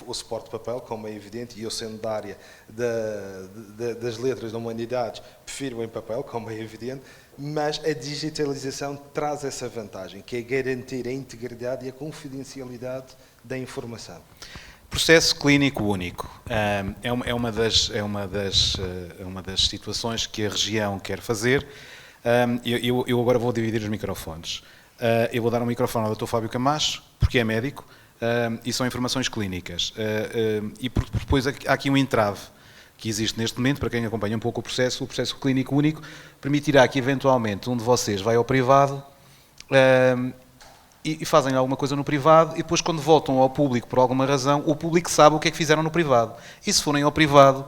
o suporte de papel, como é evidente, e eu sendo da área das letras da humanidades, prefiro em papel, como é evidente, mas a digitalização traz essa vantagem, que é garantir a integridade e a confidencialidade da informação. Processo clínico único é uma das situações que a região quer fazer. Eu agora vou dividir os microfones. Eu vou dar um microfone ao Dr. Fábio Camacho, porque é médico, e são informações clínicas. E depois há aqui um entrave que existe neste momento, para quem acompanha um pouco o processo clínico único permitirá que eventualmente um de vocês vai ao privado e fazem alguma coisa no privado e depois quando voltam ao público por alguma razão, o público sabe o que é que fizeram no privado. E se forem ao privado,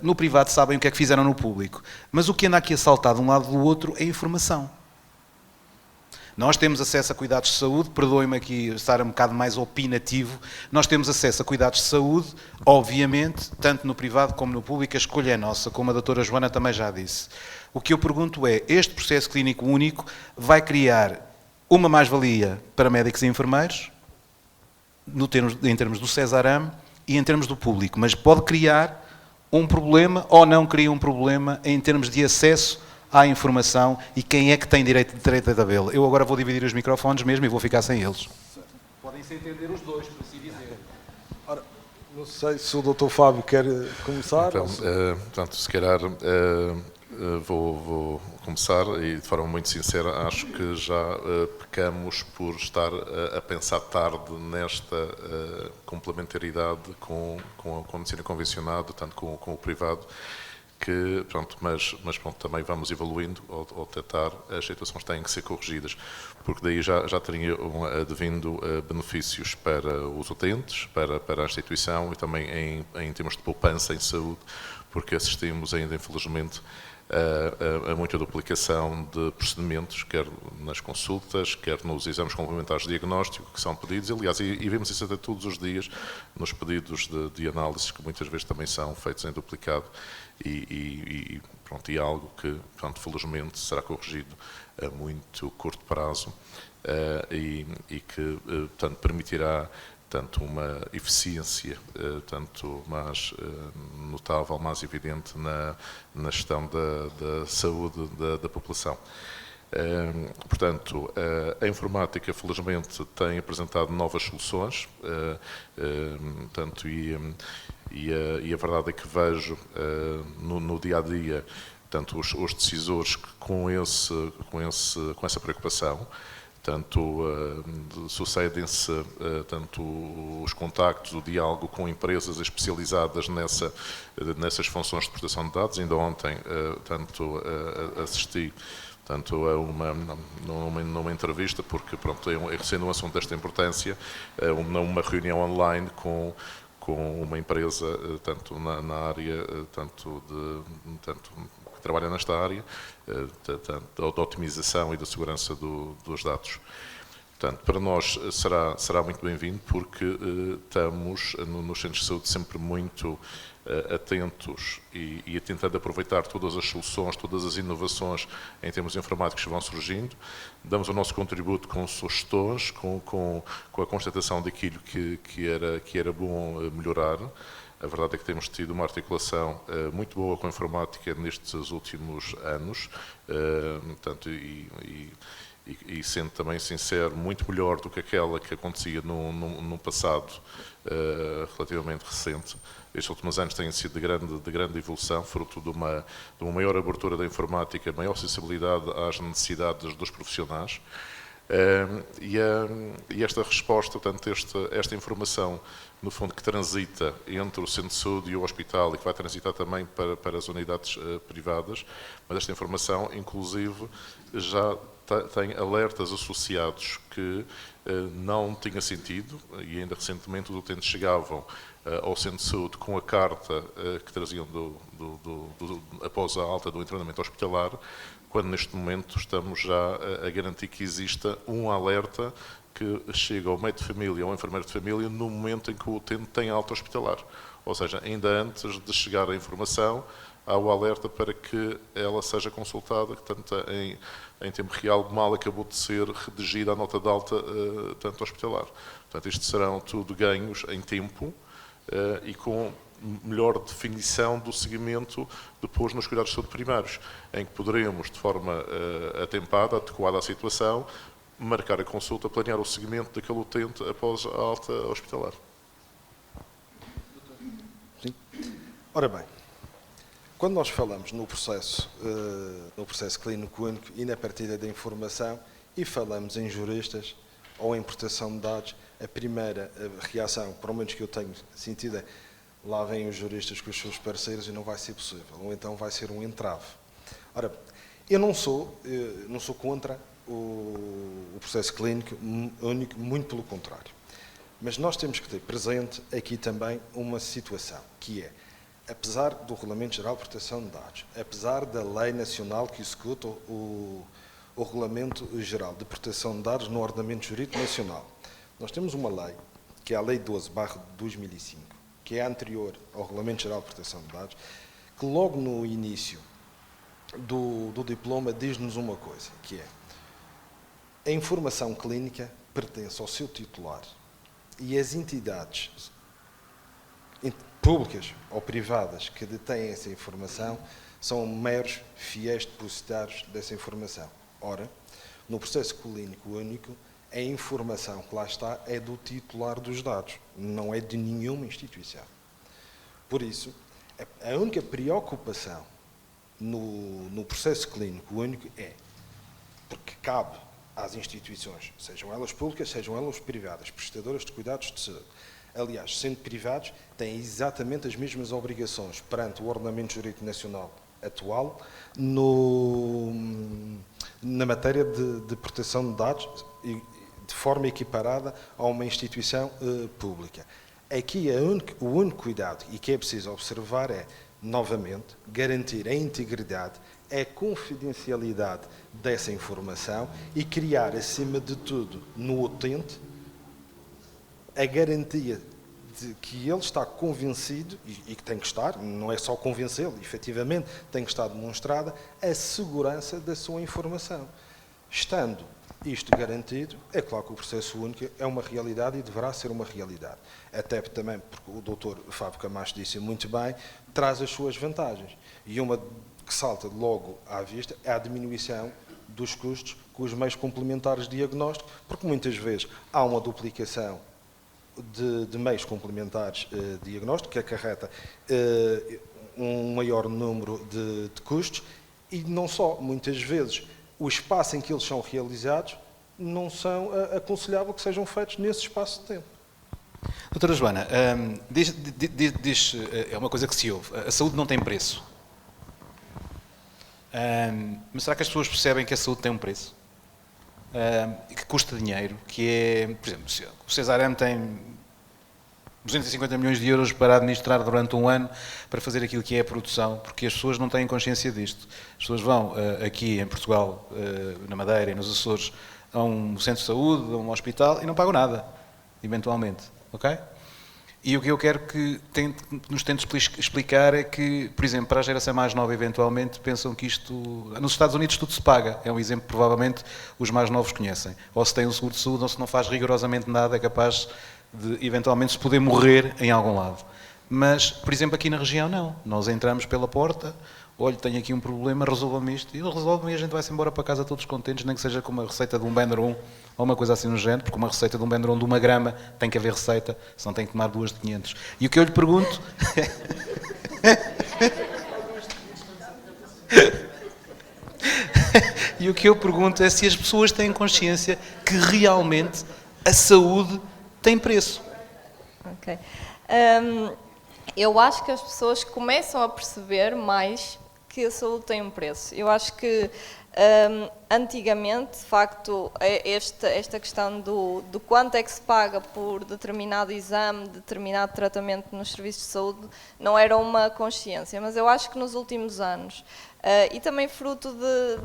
no privado sabem o que é que fizeram no público. Mas o que anda aqui a saltar de um lado do outro é informação. Nós temos acesso a cuidados de saúde, perdoem-me aqui estar um bocado mais opinativo, nós temos acesso a cuidados de saúde, obviamente, tanto no privado como no público, a escolha é nossa, como a doutora Joana também já disse. O que eu pergunto é, este processo clínico único vai criar uma mais-valia para médicos e enfermeiros, em termos do CESARAM e em termos do público, mas pode criar um problema ou não cria um problema em termos de acesso à informação e quem é que tem direito a vê-la. Eu agora vou dividir os microfones mesmo e vou ficar sem eles. Podem-se entender os dois, por assim dizer. Ora, não sei se o Dr. Fábio quer começar. Então, portanto, se calhar vou começar e de forma muito sincera acho que já pecamos por estar a pensar tarde nesta complementaridade com a medicina convencionada, tanto com o privado, que, pronto, mas pronto, também vamos evoluindo ao tentar as situações têm que ser corrigidas, porque daí já teriam advindo benefícios para os utentes, para a instituição e também em termos de poupança em saúde, porque assistimos ainda, infelizmente, a muita duplicação de procedimentos, quer nas consultas, quer nos exames complementares de diagnóstico que são pedidos, aliás, e vemos isso até todos os dias nos pedidos de análises que muitas vezes também são feitos em duplicado e é algo que, pronto, felizmente será corrigido a muito curto prazo e que, portanto, permitirá tanto uma eficiência tanto mais notável, mais evidente na gestão da saúde da população. Portanto, a informática, felizmente, tem apresentado novas soluções, tanto e a verdade é que vejo no dia-a-dia tanto os decisores que com essa preocupação, tanto sucedem-se tanto os contactos, o diálogo com empresas especializadas nessas funções de proteção de dados. Ainda ontem tanto assisti tanto a numa entrevista, porque pronto, sendo um assunto desta importância, uma reunião online com uma empresa tanto na área que trabalha nesta área da otimização e da segurança dos dados. Portanto, para nós será muito bem-vindo, porque estamos nos centros de saúde sempre muito atentos e tentando aproveitar todas as soluções, todas as inovações em termos informáticos que vão surgindo. Damos o nosso contributo com sugestões, com a constatação daquilo que era bom melhorar. A verdade é que temos tido uma articulação muito boa com a informática nestes últimos anos, portanto, e sendo também sincero, muito melhor do que aquela que acontecia num passado relativamente recente. Estes últimos anos têm sido de grande evolução, fruto de uma maior abertura da informática, maior sensibilidade às necessidades dos profissionais. E esta resposta, portanto, esta informação, no fundo, que transita entre o centro de saúde e o hospital e que vai transitar também para as unidades privadas, mas esta informação, inclusive, já tem alertas associados que não tinha sentido, e ainda recentemente os utentes chegavam ao centro de saúde com a carta que traziam após a alta do internamento hospitalar, quando neste momento estamos já a garantir que exista um alerta que chega ao médico de família ou ao enfermeiro de família no momento em que o utente tem alta hospitalar. Ou seja, ainda antes de chegar a informação, há o alerta para que ela seja consultada, que tanto em tempo real, mal acabou de ser redigida a nota de alta, tanto hospitalar. Portanto, isto serão tudo ganhos em tempo e com melhor definição do seguimento depois nos cuidados de saúde primários, em que poderemos, de forma atempada, adequada à situação, marcar a consulta, planear o seguimento daquele utente após a alta hospitalar. Sim. Ora bem, quando nós falamos no processo clínico único e na partilha da informação e falamos em juristas ou em proteção de dados, a primeira reação, pelo menos que eu tenho sentido, é lá vêm os juristas com os seus parceiros e não vai ser possível, ou então vai ser um entrave. Ora, eu não sou contra o processo clínico único, muito pelo contrário. Mas nós temos que ter presente aqui também uma situação, que é, apesar do Regulamento Geral de Proteção de Dados, apesar da lei nacional que executa o Regulamento Geral de Proteção de Dados no ordenamento jurídico nacional, nós temos uma lei, que é a Lei 12/2005, que é anterior ao Regulamento Geral de Proteção de Dados, que logo no início do diploma diz-nos uma coisa, que é a informação clínica pertence ao seu titular e as entidades públicas ou privadas que detêm essa informação são meros fiéis depositários dessa informação. Ora, no processo clínico único, a informação que lá está é do titular dos dados, não é de nenhuma instituição. Por isso, a única preocupação no processo clínico único é, porque cabe às instituições, sejam elas públicas, sejam elas privadas, prestadoras de cuidados de saúde. Aliás, sendo privados, têm exatamente as mesmas obrigações perante o ordenamento jurídico nacional atual na matéria de proteção de dados de forma equiparada a uma instituição pública. Aqui o único cuidado e que é preciso observar é, novamente, garantir a integridade, a confidencialidade dessa informação e criar, acima de tudo, no utente, a garantia de que ele está convencido, e que tem que estar, não é só convencê-lo, efetivamente tem que estar demonstrada a segurança da sua informação. Estando isto garantido, é claro que o processo único é uma realidade e deverá ser uma realidade. Até também, porque o Dr. Fábio Camacho disse muito bem, traz as suas vantagens. E uma que salta logo à vista é a diminuição dos custos com os meios complementares de diagnóstico, porque muitas vezes há uma duplicação de meios complementares de diagnóstico que acarreta um maior número de custos e não só, muitas vezes, o espaço em que eles são realizados não são aconselhável que sejam feitos nesse espaço de tempo. Doutora Joana, é uma coisa que se ouve, a saúde não tem preço. Mas será que as pessoas percebem que a saúde tem um preço? Que custa dinheiro, que é, por exemplo, o Cesarem tem 250 milhões de euros para administrar durante um ano para fazer aquilo que é a produção, porque as pessoas não têm consciência disto. As pessoas vão aqui em Portugal, na Madeira e nos Açores, a um centro de saúde, a um hospital e não pagam nada, eventualmente, ok? E o que eu quero que nos tente explicar é que, por exemplo, para a geração mais nova, eventualmente, pensam que isto... Nos Estados Unidos tudo se paga. É um exemplo que provavelmente os mais novos conhecem. Ou se tem um seguro de saúde, ou se não faz rigorosamente nada, é capaz de, eventualmente, se poder morrer em algum lado. Mas, por exemplo, aqui na região, não. Nós entramos pela porta, olha, tenho aqui um problema, resolva-me isto. E eles resolvem e a gente vai-se embora para casa todos contentes, nem que seja com uma receita de um Benuron ou uma coisa assim no género, porque uma receita de um Benuron de 1 grama tem que haver receita, senão tem que tomar 2 de 500. E o que eu lhe pergunto... E o que eu pergunto é se as pessoas têm consciência que realmente a saúde tem preço. Ok. Eu acho que as pessoas começam a perceber mais que a saúde tem um preço. Eu acho que antigamente, de facto, esta questão do quanto é que se paga por determinado exame, determinado tratamento nos serviços de saúde, não era uma consciência. Mas eu acho que nos últimos anos E também fruto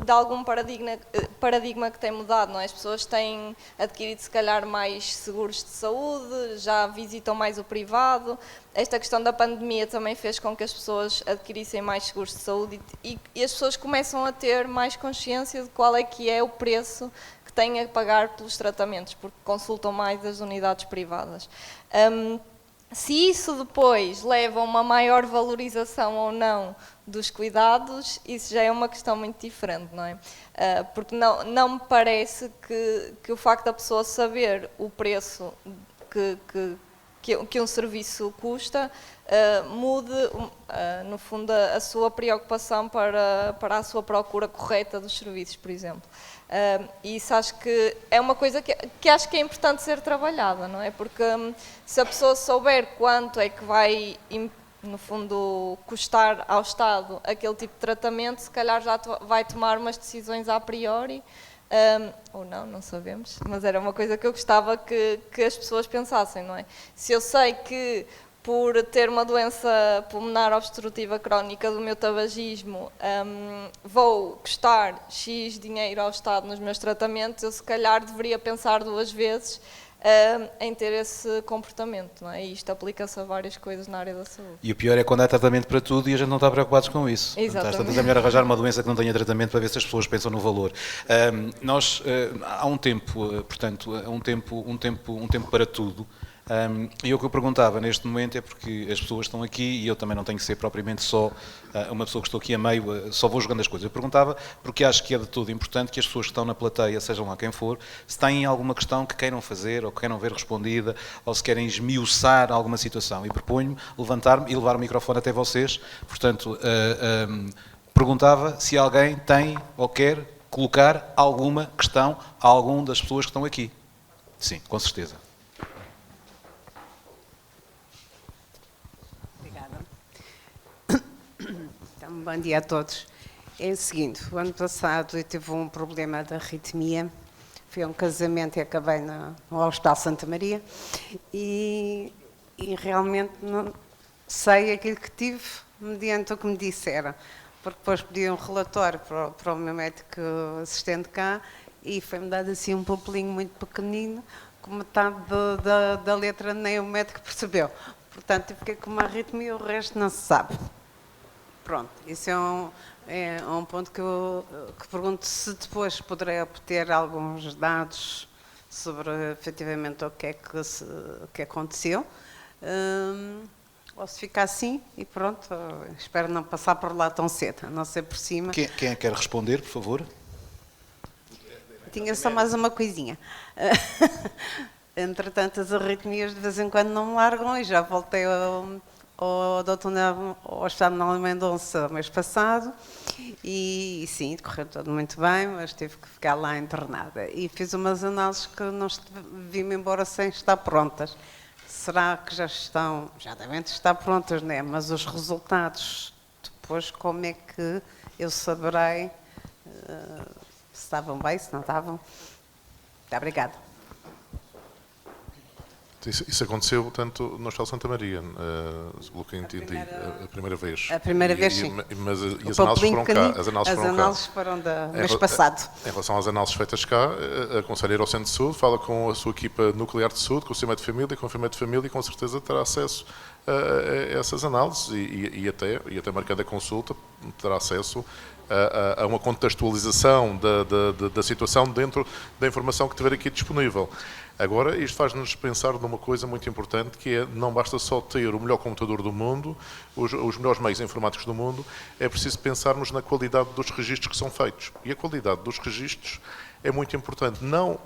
de algum paradigma que tem mudado, não é? As pessoas têm adquirido se calhar mais seguros de saúde, já visitam mais o privado. Esta questão da pandemia também fez com que as pessoas adquirissem mais seguros de saúde e as pessoas começam a ter mais consciência de qual é que é o preço que têm a pagar pelos tratamentos, porque consultam mais as unidades privadas. Se isso depois leva a uma maior valorização ou não dos cuidados, isso já é uma questão muito diferente, não é? Porque não me parece que o facto da pessoa saber o preço que um serviço custa mude, no fundo, a sua preocupação para a sua procura correta dos serviços, por exemplo. E isso acho que é uma coisa que acho que é importante ser trabalhada, não é? Porque se a pessoa souber quanto é que vai, no fundo, custar ao Estado aquele tipo de tratamento, se calhar já vai tomar umas decisões a priori, ou não sabemos, mas era uma coisa que eu gostava que as pessoas pensassem, não é? Se eu sei que por ter uma doença pulmonar obstrutiva crónica do meu tabagismo, vou custar X dinheiro ao Estado nos meus tratamentos, eu se calhar deveria pensar 2 vezes em ter esse comportamento, não é? E isto aplica-se a várias coisas na área da saúde. E o pior é quando há tratamento para tudo e a gente não está preocupados com isso. Exatamente. Portanto, é melhor arranjar uma doença que não tenha tratamento para ver se as pessoas pensam no valor. Há um tempo, portanto, um tempo para tudo. E o que eu perguntava neste momento é porque as pessoas estão aqui e eu também não tenho que ser propriamente só uma pessoa que estou aqui a meio, só vou jogando as coisas. Eu perguntava porque acho que é de todo importante que as pessoas que estão na plateia, sejam lá quem for, se têm alguma questão que queiram fazer ou que queiram ver respondida ou se querem esmiuçar alguma situação. E proponho levantar-me e levar o microfone até vocês. Portanto, perguntava se alguém tem ou quer colocar alguma questão a algum das pessoas que estão aqui. Sim, com certeza. Bom dia a todos. É o seguinte, o ano passado eu tive um problema de arritmia, fui a um casamento e acabei no Hospital Santa Maria e realmente não sei aquilo que tive mediante o que me disseram, porque depois pedi um relatório para o meu médico assistente cá e foi-me dado assim um papelinho muito pequenino, com metade da letra nem o médico percebeu. Portanto, eu fiquei com uma arritmia e o resto não se sabe. Pronto, isso é um ponto que pergunto se depois poderei obter alguns dados sobre efetivamente o que é que aconteceu, ou se fica assim e pronto, espero não passar por lá tão cedo, a não ser por cima. Quem quer responder, por favor? Tinha só mais uma coisinha. Entretanto, as arritmias de vez em quando não me largam e já voltei ao Hospital Manuel Mendonça mês passado e sim, correu tudo muito bem, mas tive que ficar lá internada e fiz umas análises que não vim-me embora sem estar prontas. Será que já devem estar prontas, né? Mas os resultados depois, como é que eu saberei se estavam bem, se não estavam? Muito obrigada. Isso aconteceu tanto no Hospital Santa Maria, pelo que entendi, a primeira vez. A primeira vez, sim. Mas as análises foram cá. As análises foram do mês passado. Em relação às análises feitas cá, aconselho ir ao Centro de Saúde, fala com a sua equipa nuclear de saúde, com o sistema de família, com o enfermeiro de família e com certeza terá acesso a essas análises e até marcando a consulta, terá acesso a uma contextualização da situação dentro da informação que tiver aqui disponível. Agora, isto faz-nos pensar numa coisa muito importante, que é, não basta só ter o melhor computador do mundo, os melhores meios informáticos do mundo, é preciso pensarmos na qualidade dos registros que são feitos. E a qualidade dos registros é muito importante, não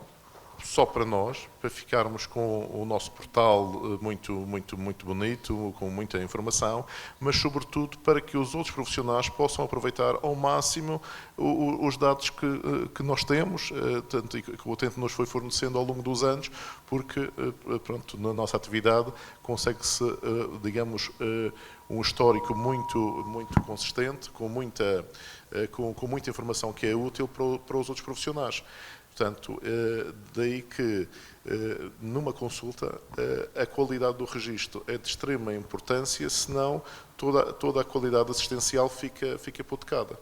só para nós, para ficarmos com o nosso portal muito bonito, com muita informação, mas sobretudo para que os outros profissionais possam aproveitar ao máximo os dados que nós temos, tanto que o utente nos foi fornecendo ao longo dos anos, porque pronto, na nossa atividade consegue-se, digamos, um histórico muito consistente, com muita informação que é útil para os outros profissionais. Portanto, daí que numa consulta a qualidade do registro é de extrema importância, senão toda a qualidade assistencial fica hipotecada.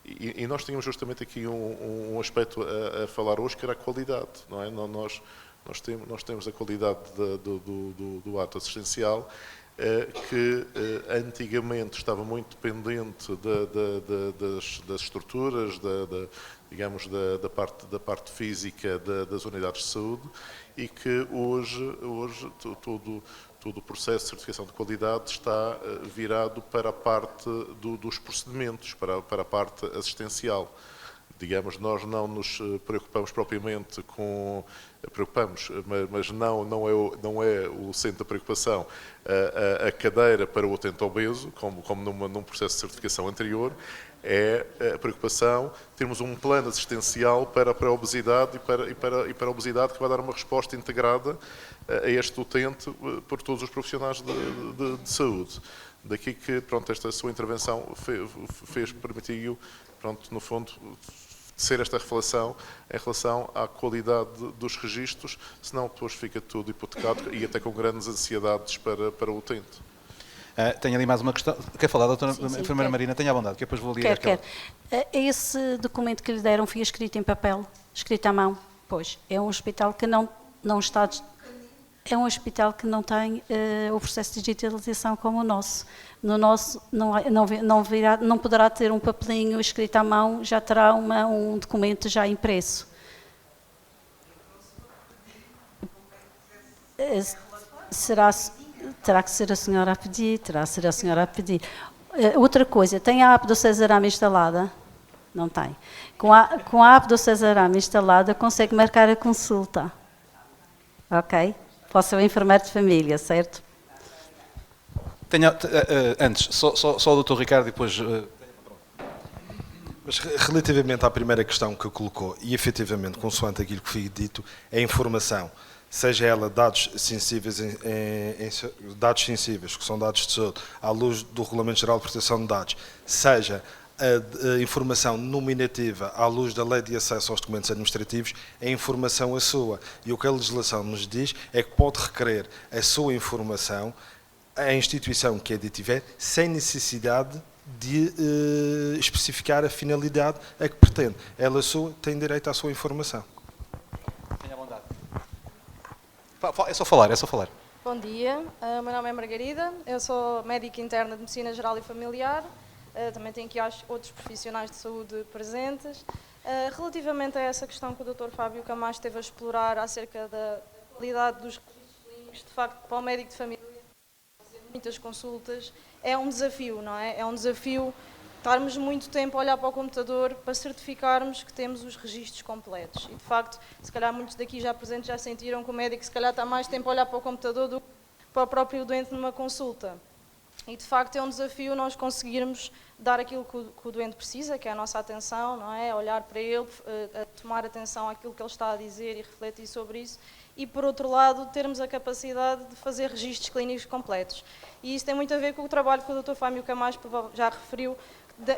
E nós tínhamos justamente aqui um aspecto a falar hoje, que era a qualidade, não é? Nós temos a qualidade do ato assistencial, que antigamente estava muito dependente das estruturas, digamos, da parte física das unidades de saúde, e que hoje todo o processo de certificação de qualidade está virado para a parte dos procedimentos, para a parte assistencial. Digamos, nós não nos preocupamos propriamente mas não é o centro da preocupação a cadeira para o utente obeso, como num processo de certificação anterior. É a preocupação termos um plano assistencial para a obesidade e para a obesidade que vai dar uma resposta integrada a este utente por todos os profissionais de saúde. Daqui que, pronto, esta sua intervenção permitiu, pronto, no fundo, ser esta reflexão em relação à qualidade dos registros, senão depois fica tudo hipotecado e até com grandes ansiedades para o utente. Tenho ali mais uma questão. Quer falar, doutora enfermeira quero. Marina? Tenha à vontade, que depois vou ler aquela. Esse documento que lhe deram foi escrito em papel, escrito à mão? Pois, é um hospital que não está... É um hospital que não tem o processo de digitalização como o nosso. No nosso não poderá ter um papelinho escrito à mão, já terá um documento já impresso. Terá que ser a senhora a pedir, outra coisa, tem a app do Cesarame instalada? Não tem. Com a app do Cesarame instalada, consegue marcar a consulta. Ok? Para o seu enfermeiro de família, certo? Antes, só o Dr. Ricardo e depois... Mas relativamente à primeira questão que colocou, e efetivamente, consoante aquilo que foi dito, a informação, seja ela dados sensíveis, que são dados de saúde, à luz do Regulamento Geral de Proteção de Dados, seja a informação nominativa à luz da Lei de Acesso aos Documentos Administrativos, a informação é sua. E o que a legislação nos diz é que pode requerer a sua informação à instituição que a detiver, sem necessidade de especificar a finalidade a que pretende. Ela sua tem direito à sua informação. Tenha à vontade. É só falar. Bom dia, meu nome é Margarida, eu sou médica interna de Medicina Geral e Familiar. Também tenho aqui outros profissionais de saúde presentes. Relativamente a essa questão que o Dr. Fábio Camacho esteve a explorar acerca da qualidade dos registros clínicos, de facto, para o médico de família, fazer muitas consultas, é um desafio, não é? É um desafio estarmos muito tempo a olhar para o computador para certificarmos que temos os registros completos. E, de facto, se calhar muitos daqui já presentes já sentiram que o médico se calhar está mais tempo a olhar para o computador do que para o próprio doente numa consulta. E, de facto, é um desafio nós conseguirmos dar aquilo que o doente precisa, que é a nossa atenção, não é? Olhar para ele, tomar atenção àquilo que ele está a dizer e refletir sobre isso. E, por outro lado, termos a capacidade de fazer registros clínicos completos. E isso tem muito a ver com o trabalho que o Dr. Fábio Camacho já referiu,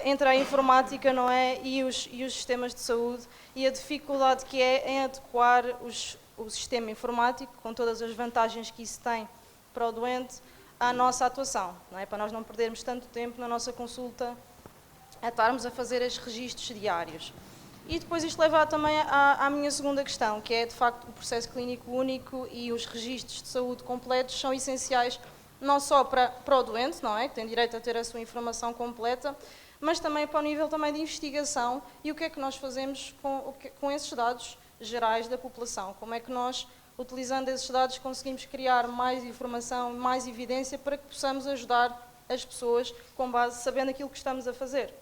entre a informática, não é? E os sistemas de saúde, e a dificuldade que é em adequar o sistema informático, com todas as vantagens que isso tem para o doente, à nossa atuação, não é? Para nós não perdermos tanto tempo na nossa consulta a estarmos a fazer estes registros diários. E depois isto leva também à minha segunda questão, que é, de facto, o processo clínico único e os registros de saúde completos são essenciais não só para o doente, não é? Que tem direito a ter a sua informação completa, mas também para o nível também de investigação e o que é que nós fazemos com esses dados gerais da população. Como é que nós, utilizando esses dados, conseguimos criar mais informação, mais evidência para que possamos ajudar as pessoas com base, sabendo aquilo que estamos a fazer.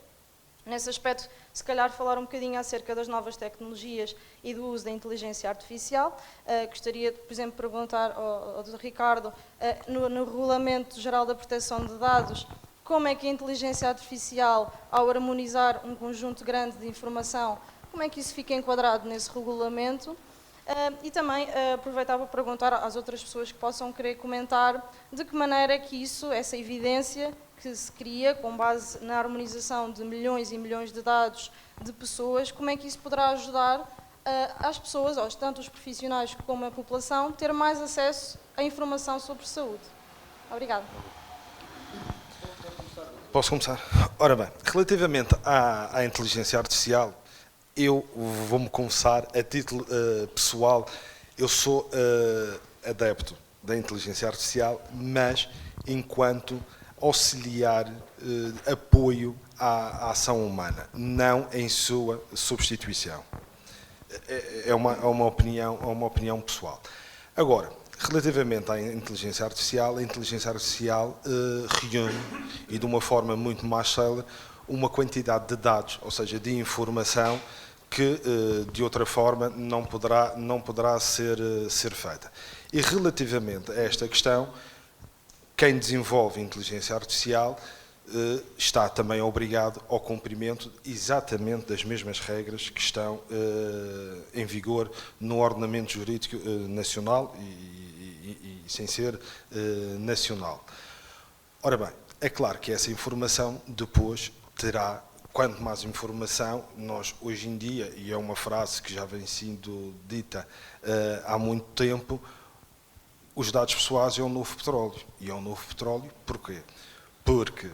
Nesse aspecto, se calhar falar um bocadinho acerca das novas tecnologias e do uso da inteligência artificial. Gostaria, por exemplo, de perguntar ao Dr. Ricardo, no Regulamento Geral da Proteção de Dados, como é que a inteligência artificial, ao harmonizar um conjunto grande de informação, como é que isso fica enquadrado nesse regulamento? E também aproveitava para perguntar às outras pessoas que possam querer comentar de que maneira é que isso, essa evidência que se cria com base na harmonização de milhões e milhões de dados de pessoas, como é que isso poderá ajudar às pessoas, tanto os profissionais como a população, ter mais acesso à informação sobre saúde. Obrigada. Posso começar? Ora bem, relativamente à inteligência artificial, eu vou-me confessar, a título pessoal, eu sou adepto da inteligência artificial, mas enquanto auxiliar, apoio à ação humana, não em sua substituição. É uma opinião pessoal. Agora, relativamente à inteligência artificial, a inteligência artificial reúne, e de uma forma muito mais célere, uma quantidade de dados, ou seja, de informação, que de outra forma não poderá ser feita. E relativamente a esta questão, quem desenvolve inteligência artificial está também obrigado ao cumprimento exatamente das mesmas regras que estão em vigor no ordenamento jurídico nacional e sem ser nacional. Ora bem, é claro que essa informação depois terá, quanto mais informação, nós hoje em dia, e é uma frase que já vem sendo dita há muito tempo, os dados pessoais é o novo petróleo. E é o novo petróleo porquê? Porque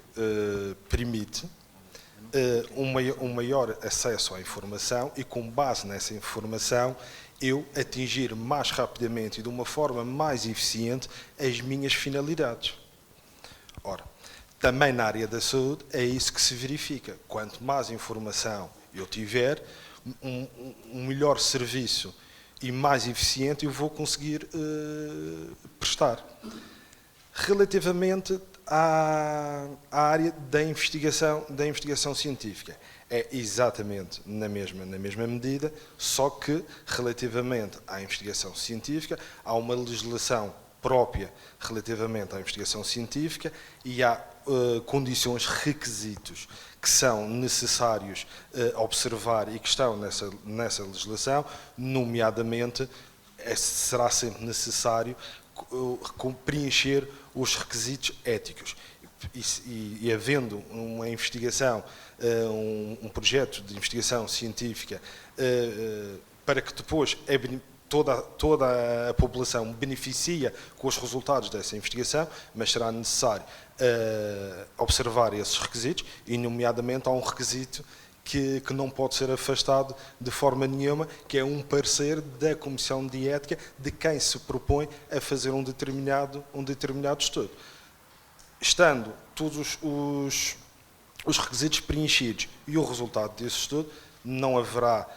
permite um maior acesso à informação e, com base nessa informação, eu atingir mais rapidamente e de uma forma mais eficiente as minhas finalidades. Ora, também na área da saúde é isso que se verifica. Quanto mais informação eu tiver, um melhor serviço e mais eficiente eu vou conseguir prestar. Relativamente à área da investigação científica, é exatamente na mesma medida, só que relativamente à investigação científica há uma legislação própria relativamente à investigação científica e há condições, requisitos que são necessários observar e que estão nessa legislação, nomeadamente será sempre necessário preencher os requisitos éticos. E havendo uma investigação, um projeto de investigação científica, para que depois toda a população beneficia com os resultados dessa investigação, mas será necessário observar esses requisitos, e nomeadamente há um requisito que não pode ser afastado de forma nenhuma, que é um parecer da Comissão de Ética de quem se propõe a fazer um determinado estudo. Estando todos os requisitos preenchidos e o resultado desse estudo, não haverá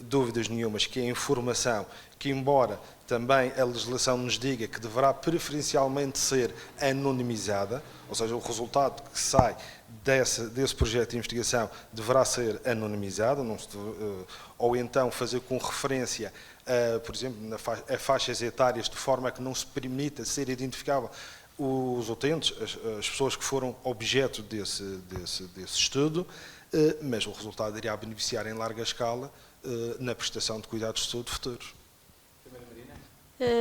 dúvidas nenhumas que a informação, que embora também a legislação nos diga que deverá preferencialmente ser anonimizada, ou seja, o resultado que sai desse projeto de investigação deverá ser anonimizado, ou então fazer com referência, por exemplo, a faixas etárias, de forma a que não se permita ser identificável os utentes, as pessoas que foram objeto desse estudo, mas o resultado iria beneficiar em larga escala na prestação de cuidados de saúde futuros.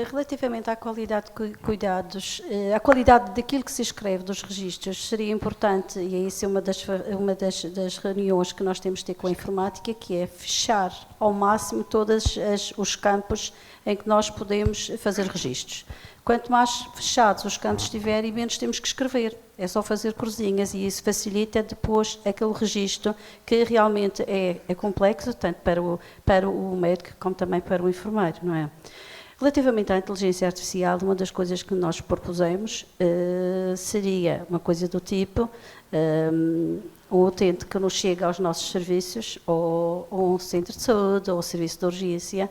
Relativamente à qualidade de cuidados, a qualidade daquilo que se escreve dos registros, seria importante, e isso é uma das reuniões que nós temos de ter com a informática, que é fechar ao máximo todos os campos em que nós podemos fazer registros. Quanto mais fechados os campos estiverem, menos temos que escrever. É só fazer cruzinhas e isso facilita depois aquele registro que realmente é complexo, tanto para o médico como também para o enfermeiro, não é? Relativamente à inteligência artificial, uma das coisas que nós propusemos seria uma coisa do tipo, um utente que nos chega aos nossos serviços, ou um centro de saúde, ou um serviço de urgência,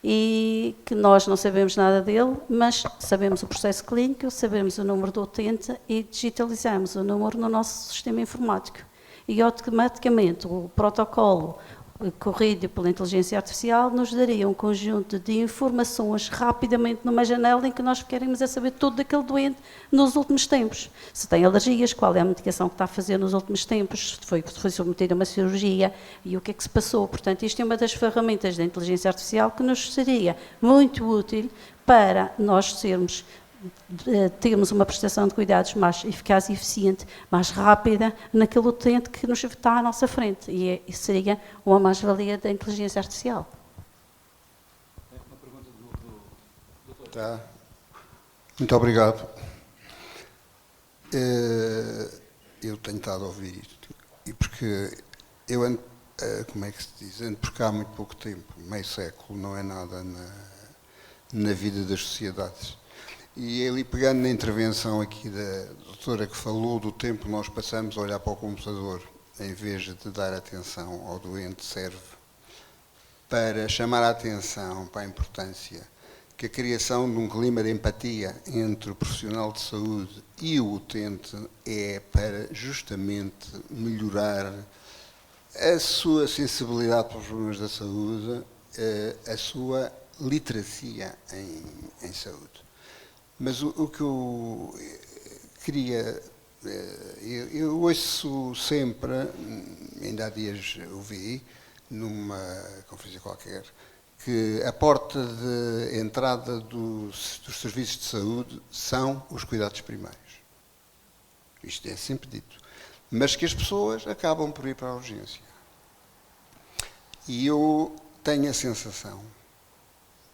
e que nós não sabemos nada dele, mas sabemos o processo clínico, sabemos o número do utente e digitalizamos o número no nosso sistema informático. E automaticamente o protocolo corrido pela inteligência artificial nos daria um conjunto de informações rapidamente numa janela em que nós queremos saber tudo daquele doente nos últimos tempos. Se tem alergias, qual é a medicação que está a fazer nos últimos tempos, se foi submetido a uma cirurgia e o que é que se passou. Portanto, isto é uma das ferramentas da inteligência artificial que nos seria muito útil para nós termos uma prestação de cuidados mais eficaz e eficiente, mais rápida, naquele utente que nos está à nossa frente. E isso seria uma mais-valia da inteligência artificial. Tá. Muito obrigado. Eu tenho estado a ouvir isto, e porque eu ando, como é que se diz, ando por cá há muito pouco tempo, meio século, não é nada na vida das sociedades. E ali, pegando na intervenção aqui da doutora que falou do tempo que nós passamos a olhar para o computador, em vez de dar atenção ao doente, serve para chamar a atenção para a importância que a criação de um clima de empatia entre o profissional de saúde e o utente é para justamente melhorar a sua sensibilidade para os problemas da saúde, a sua literacia em saúde. Mas o que eu queria, eu ouço sempre, ainda há dias ouvi, numa conferência qualquer, que a porta de entrada dos serviços de saúde são os cuidados primários. Isto é sempre dito. Mas que as pessoas acabam por ir para a urgência. E eu tenho a sensação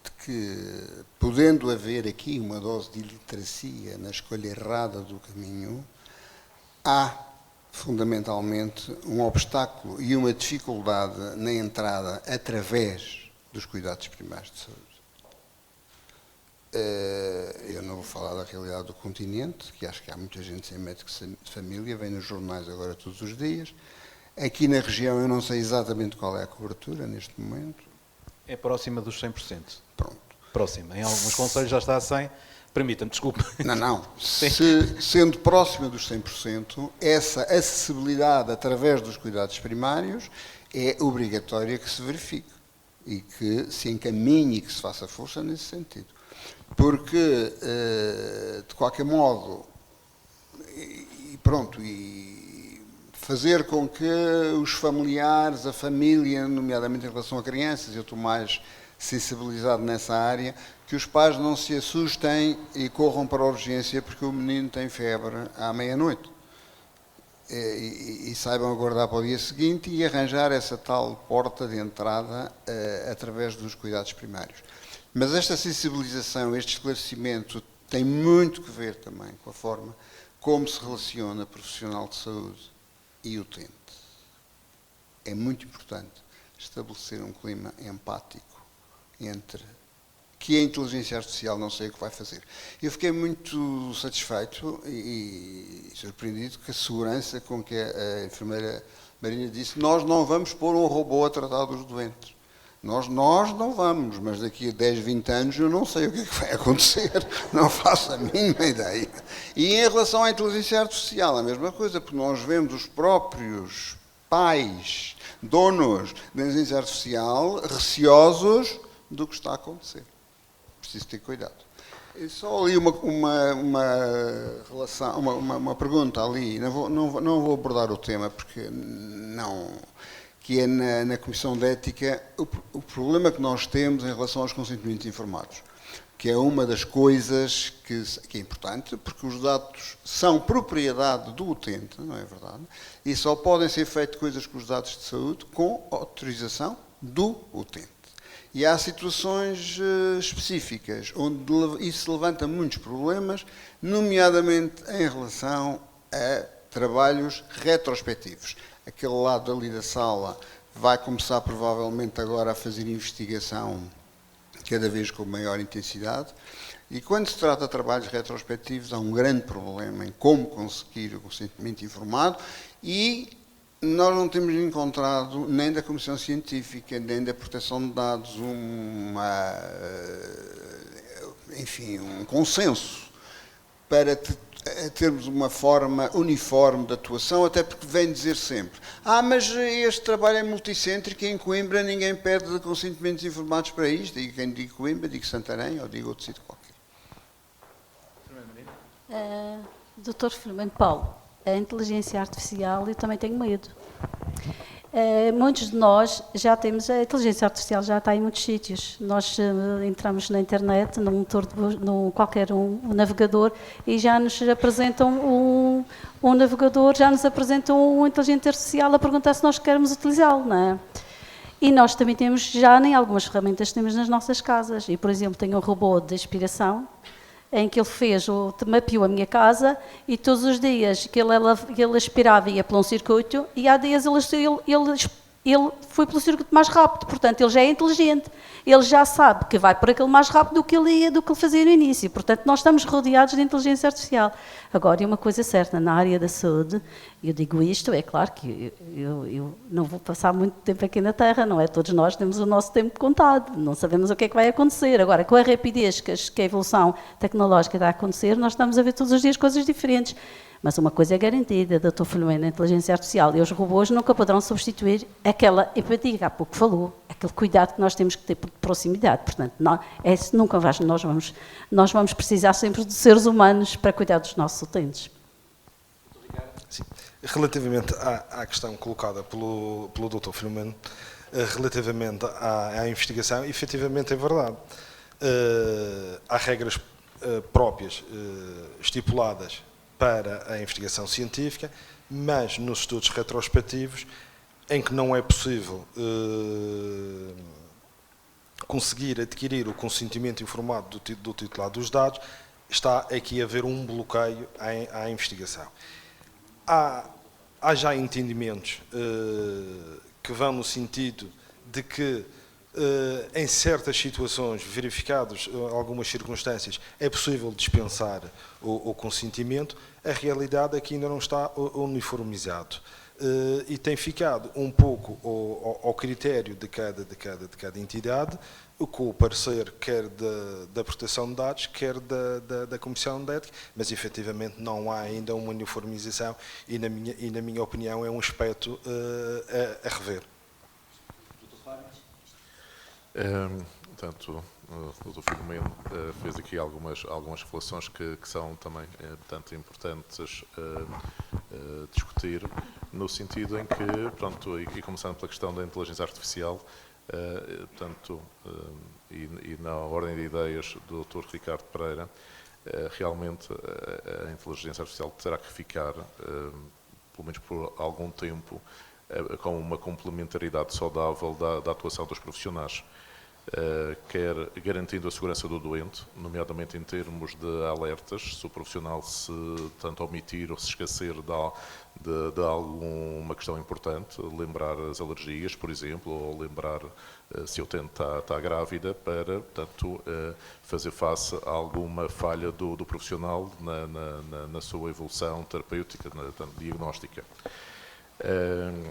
de que, podendo haver aqui uma dose de iliteracia na escolha errada do caminho, há, fundamentalmente, um obstáculo e uma dificuldade na entrada através dos cuidados primários de saúde. Eu não vou falar da realidade do continente, que acho que há muita gente sem médico de família, vem nos jornais agora todos os dias. Aqui na região eu não sei exatamente qual é a cobertura neste momento. É próxima dos 100%. Pronto. Próxima. Em alguns conselhos já está a 100%. Permita-me, desculpe. Não. Sendo próxima dos 100%, essa acessibilidade através dos cuidados primários é obrigatória que se verifique e que se encaminhe e que se faça força nesse sentido. Porque, de qualquer modo, e fazer com que os familiares, a família, nomeadamente em relação a crianças, eu estou mais sensibilizado nessa área, que os pais não se assustem e corram para a urgência porque o menino tem febre à meia-noite. E saibam aguardar para o dia seguinte e arranjar essa tal porta de entrada através dos cuidados primários. Mas esta sensibilização, este esclarecimento tem muito que ver também com a forma como se relaciona profissional de saúde e utente. É muito importante estabelecer um clima empático entre que a inteligência artificial não sei o que vai fazer. Eu fiquei muito satisfeito e surpreendido com a segurança com que a enfermeira Marina disse: nós não vamos pôr um robô a tratar dos doentes. Nós não vamos, mas daqui a 10, 20 anos eu não sei o que é que vai acontecer, não faço a mínima ideia. E em relação à inteligência artificial, a mesma coisa, porque nós vemos os próprios pais, donos da inteligência artificial, receosos do que está a acontecer. Preciso ter cuidado. E só ali uma relação, uma pergunta ali, não vou abordar o tema, porque não... que é na Comissão de Ética, o problema que nós temos em relação aos consentimentos informados, que é uma das coisas que é importante, porque os dados são propriedade do utente, não é verdade? E só podem ser feitas coisas com os dados de saúde com autorização do utente. E há situações específicas onde isso levanta muitos problemas, nomeadamente em relação a trabalhos retrospectivos. Aquele lado ali da sala vai começar provavelmente agora a fazer investigação cada vez com maior intensidade e quando se trata de trabalhos retrospectivos há um grande problema em como conseguir o consentimento informado e nós não temos encontrado nem da Comissão Científica nem da Proteção de Dados um consenso para termos uma forma uniforme de atuação, até porque vem dizer sempre mas este trabalho é multicêntrico e em Coimbra ninguém pede consentimentos informados para isto. E quem diz Coimbra, digo Santarém ou digo outro sítio qualquer. Dr. Fernando Paulo, a inteligência artificial eu também tenho medo. Muitos de nós já temos, a inteligência artificial já está em muitos sítios. Nós entramos na internet, num motor um navegador, e já nos apresentam um navegador, já nos apresentam uma inteligência artificial a perguntar se nós queremos utilizá-lo, não é? E nós também temos, já nem algumas ferramentas que temos nas nossas casas. E, por exemplo, tenho um robô de aspiração, em que ele mapeou a minha casa e todos os dias que ele aspirava ia por um circuito e há dias ele foi pelo circuito mais rápido, portanto ele já é inteligente, ele já sabe que vai por aquele mais rápido do que ele fazia no início, portanto nós estamos rodeados de inteligência artificial. Agora, e uma coisa certa, na área da saúde, eu digo isto, é claro que eu não vou passar muito tempo aqui na Terra, não é? Todos nós temos o nosso tempo contado, não sabemos o que é que vai acontecer. Agora, com a rapidez que a evolução tecnológica está a acontecer, nós estamos a ver todos os dias coisas diferentes. Mas uma coisa é garantida, Dr. Filomeno, a inteligência artificial e os robôs nunca poderão substituir aquela empatia que há pouco falou, aquele cuidado que nós temos que ter de proximidade. Portanto, nós vamos precisar sempre de seres humanos para cuidar dos nossos utentes. Sim. Relativamente à questão colocada pelo Dr. Filomeno, relativamente à investigação, efetivamente é verdade. Há regras próprias estipuladas para a investigação científica, mas nos estudos retrospectivos, em que não é possível conseguir adquirir o consentimento informado do titular dos dados, está aqui a haver um bloqueio à investigação. Há já entendimentos que vão no sentido de que, em certas situações, verificadas algumas circunstâncias, é possível dispensar o consentimento. A realidade é que ainda não está uniformizado e tem ficado um pouco ao critério de cada entidade, com o parecer quer da proteção de dados, quer da Comissão de Ética, mas efetivamente não há ainda uma uniformização e na minha opinião é um aspecto a rever. Portanto, o Dr. Filomeno fez aqui algumas reflexões que são também, portanto, importantes discutir, no sentido em que, pronto, e começando pela questão da inteligência artificial, portanto, e na ordem de ideias do Dr. Ricardo Pereira, realmente a inteligência artificial terá que ficar, pelo menos por algum tempo, com uma complementaridade saudável da atuação dos profissionais, quer garantindo a segurança do doente, nomeadamente em termos de alertas, se o profissional se tanto omitir ou se esquecer de alguma questão importante, lembrar as alergias, por exemplo, ou lembrar se o utente está grávida, para, portanto, fazer face a alguma falha do profissional na sua evolução terapêutica, diagnóstica.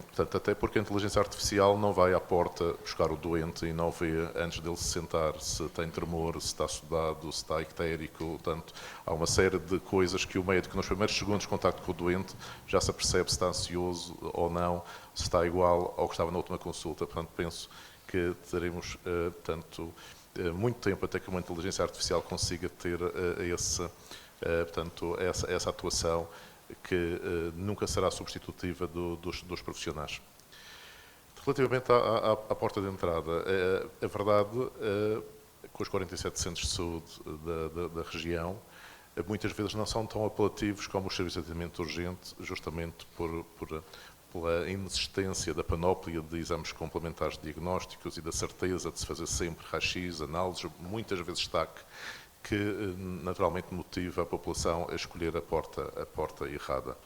Portanto, até porque a inteligência artificial não vai à porta buscar o doente e não vê, antes dele se sentar, se tem tremor, se está sudado, se está ictérico. Portanto, há uma série de coisas que o médico, nos primeiros segundos de contacto com o doente, já se apercebe se está ansioso ou não, se está igual ao que estava na última consulta. Portanto, penso que teremos, portanto, muito tempo até que uma inteligência artificial consiga ter essa atuação, que nunca será substitutiva dos profissionais. Relativamente à porta de entrada, é verdade, com os 47 centros de saúde da região, muitas vezes não são tão apelativos como os serviços de atendimento urgente, justamente pela inexistência da panóplia de exames complementares diagnósticos e da certeza de se fazer sempre raio-x, análises, muitas vezes TAC, que naturalmente motiva a população a escolher a porta errada.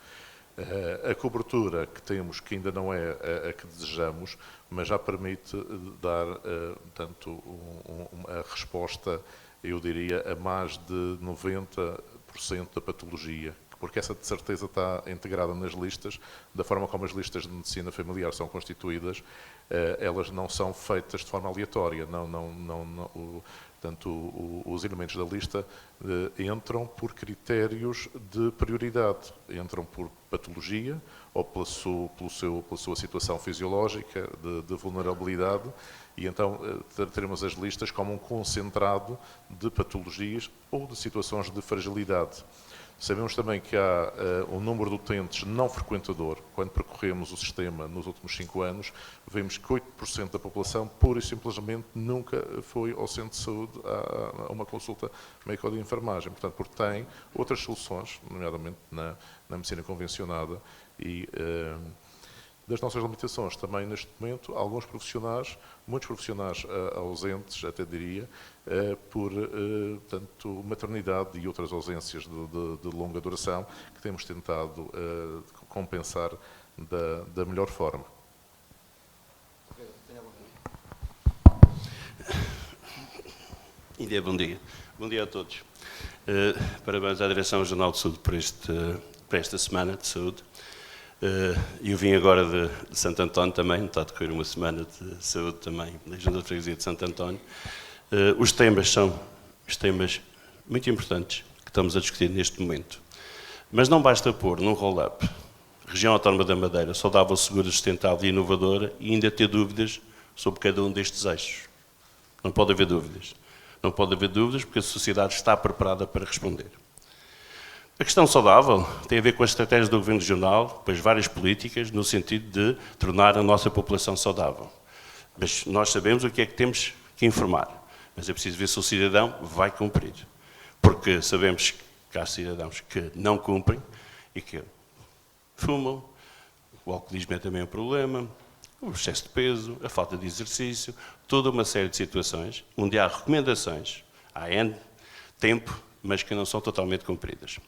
A cobertura que temos, que ainda não é a que desejamos, mas já permite dar, portanto, a resposta, eu diria, a mais de 90% da patologia, porque essa de certeza está integrada nas listas, da forma como as listas de medicina familiar são constituídas, elas não são feitas de forma aleatória, portanto, os elementos da lista entram por critérios de prioridade, entram por patologia ou pela sua situação fisiológica de vulnerabilidade, e então teremos as listas como um concentrado de patologias ou de situações de fragilidade. Sabemos também que há um número de utentes não frequentador. Quando percorremos o sistema nos últimos 5 anos, vemos que 8% da população, pura e simplesmente, nunca foi ao centro de saúde a uma consulta médica ou de enfermagem. Portanto, porque tem outras soluções, nomeadamente na medicina convencionada, e Das nossas limitações também, neste momento, alguns profissionais, muitos profissionais ausentes, até diria, por tanto, maternidade e outras ausências de longa duração, que temos tentado compensar da melhor forma. Bom dia. Bom dia a todos. Parabéns à Direção-Geral de Saúde por esta Semana de Saúde. Eu vim agora de Santo António também, está a decorrer uma semana de saúde também, da Junta de Freguesia de Santo António. Os temas são os temas muito importantes que estamos a discutir neste momento. Mas não basta pôr num roll-up Região Autónoma da Madeira, saudável, segura, sustentável e inovadora e ainda ter dúvidas sobre cada um destes eixos. Não pode haver dúvidas. Não pode haver dúvidas porque a sociedade está preparada para responder. A questão saudável tem a ver com as estratégias do Governo Regional, com as várias políticas, no sentido de tornar a nossa população saudável. Mas nós sabemos o que é que temos que informar. Mas é preciso ver se o cidadão vai cumprir. Porque sabemos que há cidadãos que não cumprem e que fumam, o alcoolismo é também um problema, o excesso de peso, a falta de exercício, toda uma série de situações onde há recomendações, há N tempo, mas que não são totalmente cumpridas.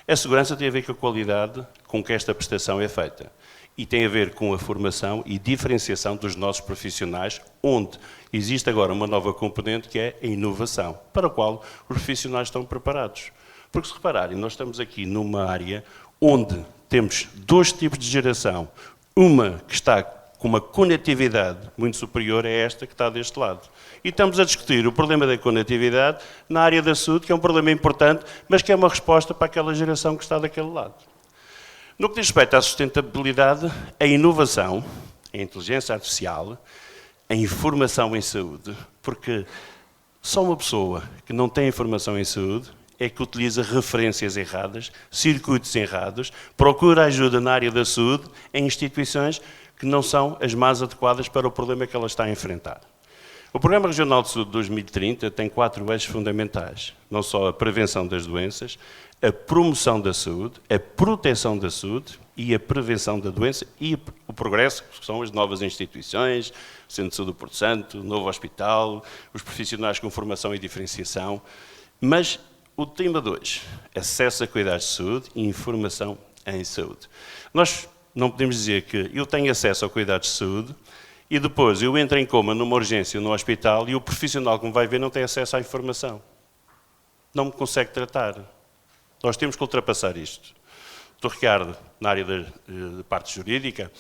A segurança tem a ver com a qualidade com que esta prestação é feita e tem a ver com a formação e diferenciação dos nossos profissionais, onde existe agora uma nova componente que é a inovação, para a qual os profissionais estão preparados. Porque se repararem, nós estamos aqui numa área onde temos dois tipos de geração, uma que está com uma conectividade muito superior a esta que está deste lado. E estamos a discutir o problema da conectividade na área da saúde, que é um problema importante, mas que é uma resposta para aquela geração que está daquele lado. No que diz respeito à sustentabilidade, a inovação, a inteligência artificial, a informação em saúde, porque só uma pessoa que não tem informação em saúde é que utiliza referências erradas, circuitos errados, procura ajuda na área da saúde em instituições que não são as mais adequadas para o problema que ela está a enfrentar. O Programa Regional de Saúde 2030 tem 4 eixos fundamentais, não só a prevenção das doenças, a promoção da saúde, a proteção da saúde e a prevenção da doença e o progresso, que são as novas instituições, o Centro de Saúde do Porto Santo, o novo hospital, os profissionais com formação e diferenciação, mas o tema 2, acesso a cuidados de saúde e informação em saúde. Nós não podemos dizer que eu tenho acesso a cuidados de saúde e depois eu entro em coma numa urgência no hospital e o profissional que me vai ver não tem acesso à informação. Não me consegue tratar. Nós temos que ultrapassar isto. Dr. Ricardo, na área da parte jurídica,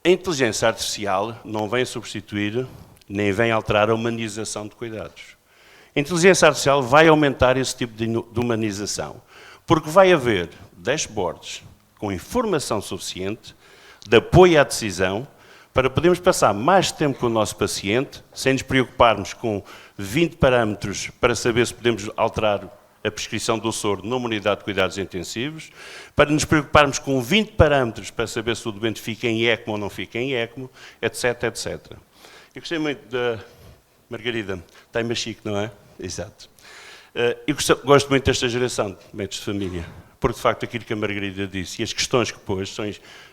a inteligência artificial não vem substituir nem vem alterar a humanização de cuidados. A inteligência artificial vai aumentar esse tipo de humanização, porque vai haver dashboards com informação suficiente de apoio à decisão para podermos passar mais tempo com o nosso paciente, sem nos preocuparmos com 20 parâmetros para saber se podemos alterar a prescrição do soro numa unidade de cuidados intensivos, para nos preocuparmos com 20 parâmetros para saber se o doente fica em ECMO ou não fica em ECMO, etc, etc. Eu gostei muito da Margarida, está em Machique, não é? Exato. Eu gosto muito desta geração de médicos de família, porque de facto aquilo que a Margarida disse e as questões que pôs são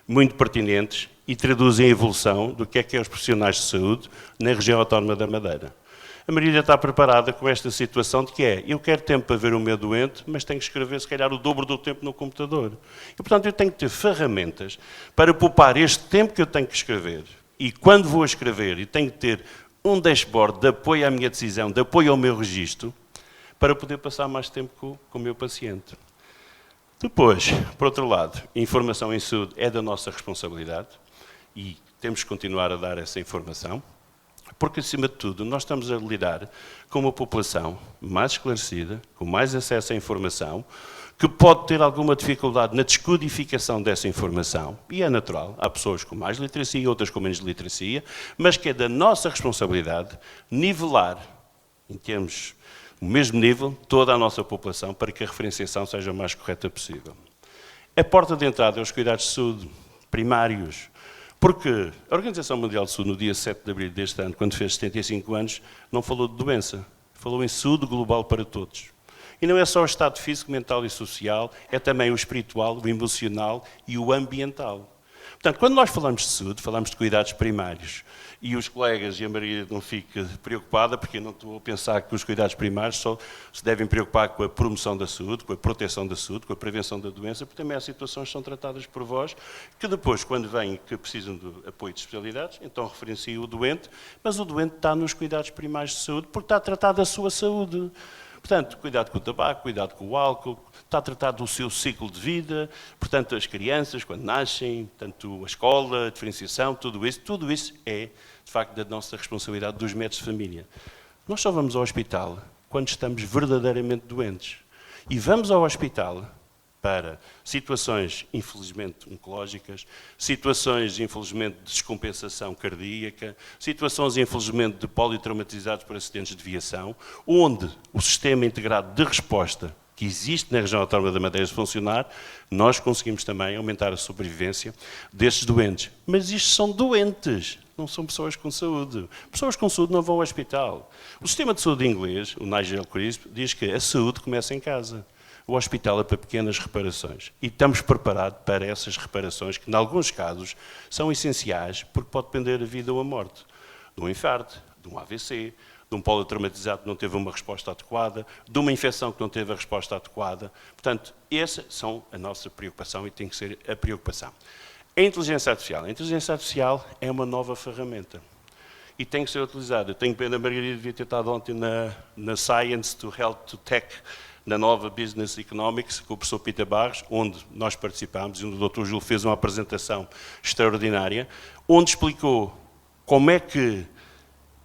muito pertinentes e traduzem a evolução do que é os profissionais de saúde na região autónoma da Madeira. A Margarida está preparada com esta situação de que eu quero tempo para ver o meu doente, mas tenho que escrever se calhar o dobro do tempo no computador. E portanto eu tenho que ter ferramentas para poupar este tempo que eu tenho que escrever. E quando vou escrever, e tenho que ter um dashboard de apoio à minha decisão, de apoio ao meu registro, para poder passar mais tempo com o meu paciente. Depois, por outro lado, a informação em saúde é da nossa responsabilidade e temos que continuar a dar essa informação, porque, acima de tudo, nós estamos a lidar com uma população mais esclarecida, com mais acesso à informação, que pode ter alguma dificuldade na descodificação dessa informação, e é natural, há pessoas com mais literacia, outras com menos literacia, mas que é da nossa responsabilidade nivelar, em termos o mesmo nível, toda a nossa população, para que a referenciação seja o mais correta possível. A porta de entrada é os cuidados de saúde primários, porque a Organização Mundial de Saúde, no dia 7 de abril deste ano, quando fez 75 anos, não falou de doença, falou em saúde global para todos. E não é só o estado físico, mental e social, é também o espiritual, o emocional e o ambiental. Portanto, quando nós falamos de saúde, falamos de cuidados primários. E os colegas, e a Maria não fique preocupada, porque eu não estou a pensar que os cuidados primários só se devem preocupar com a promoção da saúde, com a proteção da saúde, com a prevenção da doença, porque também há situações que são tratadas por vós, que depois, quando vêm que precisam de apoio de especialidades, então referenciam o doente, mas o doente está nos cuidados primários de saúde porque está a tratar da sua saúde. Portanto, cuidado com o tabaco, cuidado com o álcool, está a tratar do seu ciclo de vida, portanto, as crianças, quando nascem, tanto a escola, a diferenciação, tudo isso é, de facto, da nossa responsabilidade dos médicos de família. Nós só vamos ao hospital quando estamos verdadeiramente doentes. E vamos ao hospital para situações, infelizmente, oncológicas, situações, infelizmente, de descompensação cardíaca, situações, infelizmente, de politraumatizados por acidentes de viação, onde o sistema integrado de resposta que existe na região autónoma da Madeira funcionar, nós conseguimos também aumentar a sobrevivência destes doentes. Mas isto são doentes, não são pessoas com saúde. Pessoas com saúde não vão ao hospital. O sistema de saúde inglês, o Nigel Crisp, diz que a saúde começa em casa. O hospital é para pequenas reparações. E estamos preparados para essas reparações, que, em alguns casos, são essenciais, porque pode depender a vida ou a morte. De um infarto, de um AVC, de um politraumatizado que não teve uma resposta adequada, de uma infecção que não teve a resposta adequada. Portanto, essas são a nossa preocupação e tem que ser a preocupação. A inteligência artificial. A inteligência artificial é uma nova ferramenta e tem que ser utilizada. Eu tenho pena, a Margarida devia ter estado ontem na Science to Health to Tech, na nova Business Economics, com o professor Peter Barros, onde nós participámos, e o Dr. Júlio fez uma apresentação extraordinária, onde explicou como é que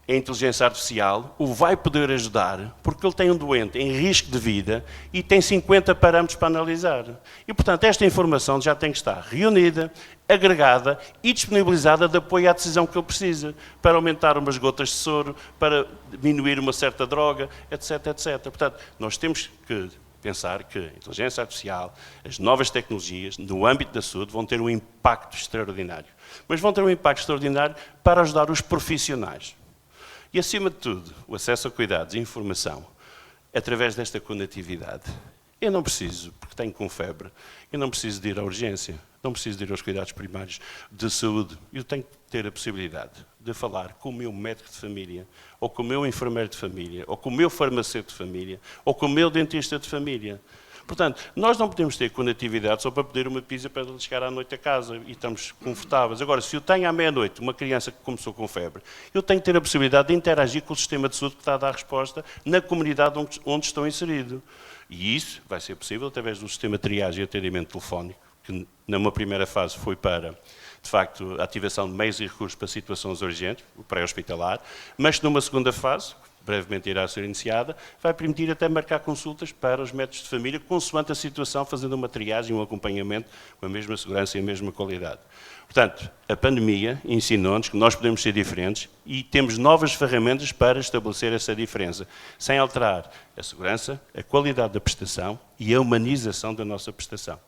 a inteligência artificial o vai poder ajudar, porque ele tem um doente em risco de vida e tem 50 parâmetros para analisar. E, portanto, esta informação já tem que estar reunida, agregada e disponibilizada de apoio à decisão que ele precisa, para aumentar umas gotas de soro, para diminuir uma certa droga, etc, etc. Portanto, nós temos que pensar que a inteligência artificial, as novas tecnologias, no âmbito da saúde, vão ter um impacto extraordinário. Mas vão ter um impacto extraordinário para ajudar os profissionais. E, acima de tudo, o acesso a cuidados e informação, através desta conectividade. Eu não preciso, porque tenho com febre, eu não preciso de ir à urgência, não preciso de ir aos cuidados primários de saúde. Eu tenho que ter a possibilidade de falar com o meu médico de família, ou com o meu enfermeiro de família, ou com o meu farmacêutico de família, ou com o meu dentista de família. Portanto, nós não podemos ter conectividade só para pedir uma pizza para chegar à noite a casa e estamos confortáveis. Agora, se eu tenho à meia-noite uma criança que começou com febre, eu tenho que ter a possibilidade de interagir com o sistema de saúde que está a dar resposta na comunidade onde estou inserido. E isso vai ser possível através do sistema de triagem e atendimento telefónico, que numa primeira fase foi para, de facto, a ativação de meios e recursos para situações urgentes, o pré-hospitalar, mas numa segunda fase, brevemente irá ser iniciada, vai permitir até marcar consultas para os médicos de família, consoante a situação, fazendo uma triagem, um acompanhamento com a mesma segurança e a mesma qualidade. Portanto, a pandemia ensinou-nos que nós podemos ser diferentes e temos novas ferramentas para estabelecer essa diferença, sem alterar a segurança, a qualidade da prestação e a humanização da nossa prestação.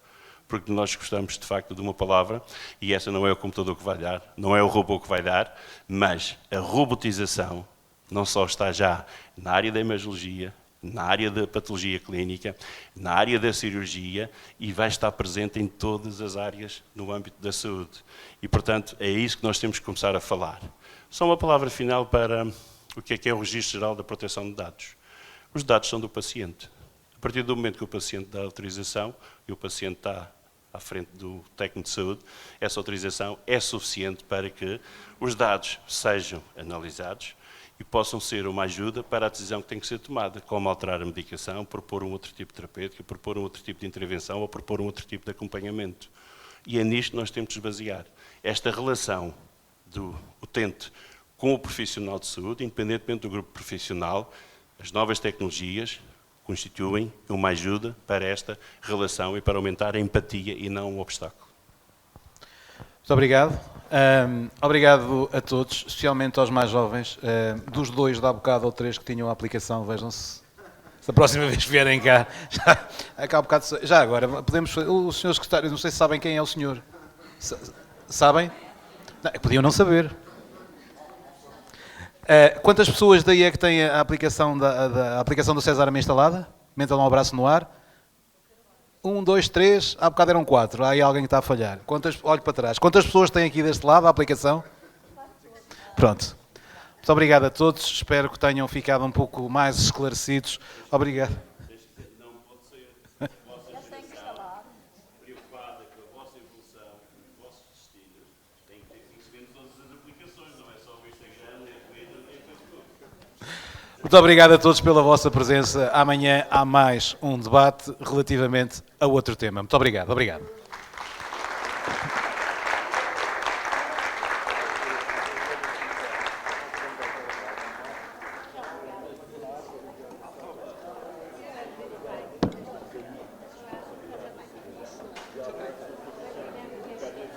Porque nós gostamos, de facto, de uma palavra, e essa não é o computador que vai dar, não é o robô que vai dar, mas a robotização não só está já na área da imagiologia, na área da patologia clínica, na área da cirurgia e vai estar presente em todas as áreas no âmbito da saúde. E, portanto, é isso que nós temos que começar a falar. Só uma palavra final para o que é o Registro Geral da Proteção de Dados. Os dados são do paciente. A partir do momento que o paciente dá autorização e o paciente está à frente do técnico de saúde, essa autorização é suficiente para que os dados sejam analisados e possam ser uma ajuda para a decisão que tem que ser tomada, como alterar a medicação, propor um outro tipo de terapêutica, propor um outro tipo de intervenção ou propor um outro tipo de acompanhamento. E é nisto que nós temos de basear. Esta relação do utente com o profissional de saúde, independentemente do grupo profissional, as novas tecnologias constituem uma ajuda para esta relação e para aumentar a empatia e não um obstáculo. Muito obrigado. Obrigado a todos, especialmente aos mais jovens. Dos dois, de há bocado ou três que tinham a aplicação, vejam-se. Se a próxima vez que vierem cá, já agora, podemos. Os senhores secretários, não sei se sabem quem é o senhor. Sabem? Não, podiam não saber. Quantas pessoas daí é que têm a aplicação da aplicação do César instalada? Metam lá um abraço no ar. 1, 2, 3, há bocado eram 4. Há aí alguém que está a falhar. Olho para trás. Quantas pessoas têm aqui deste lado a aplicação? Pronto. Muito obrigado a todos. Espero que tenham ficado um pouco mais esclarecidos. Obrigado. Muito obrigado a todos pela vossa presença. Amanhã há mais um debate relativamente a outro tema. Muito obrigado. Obrigado.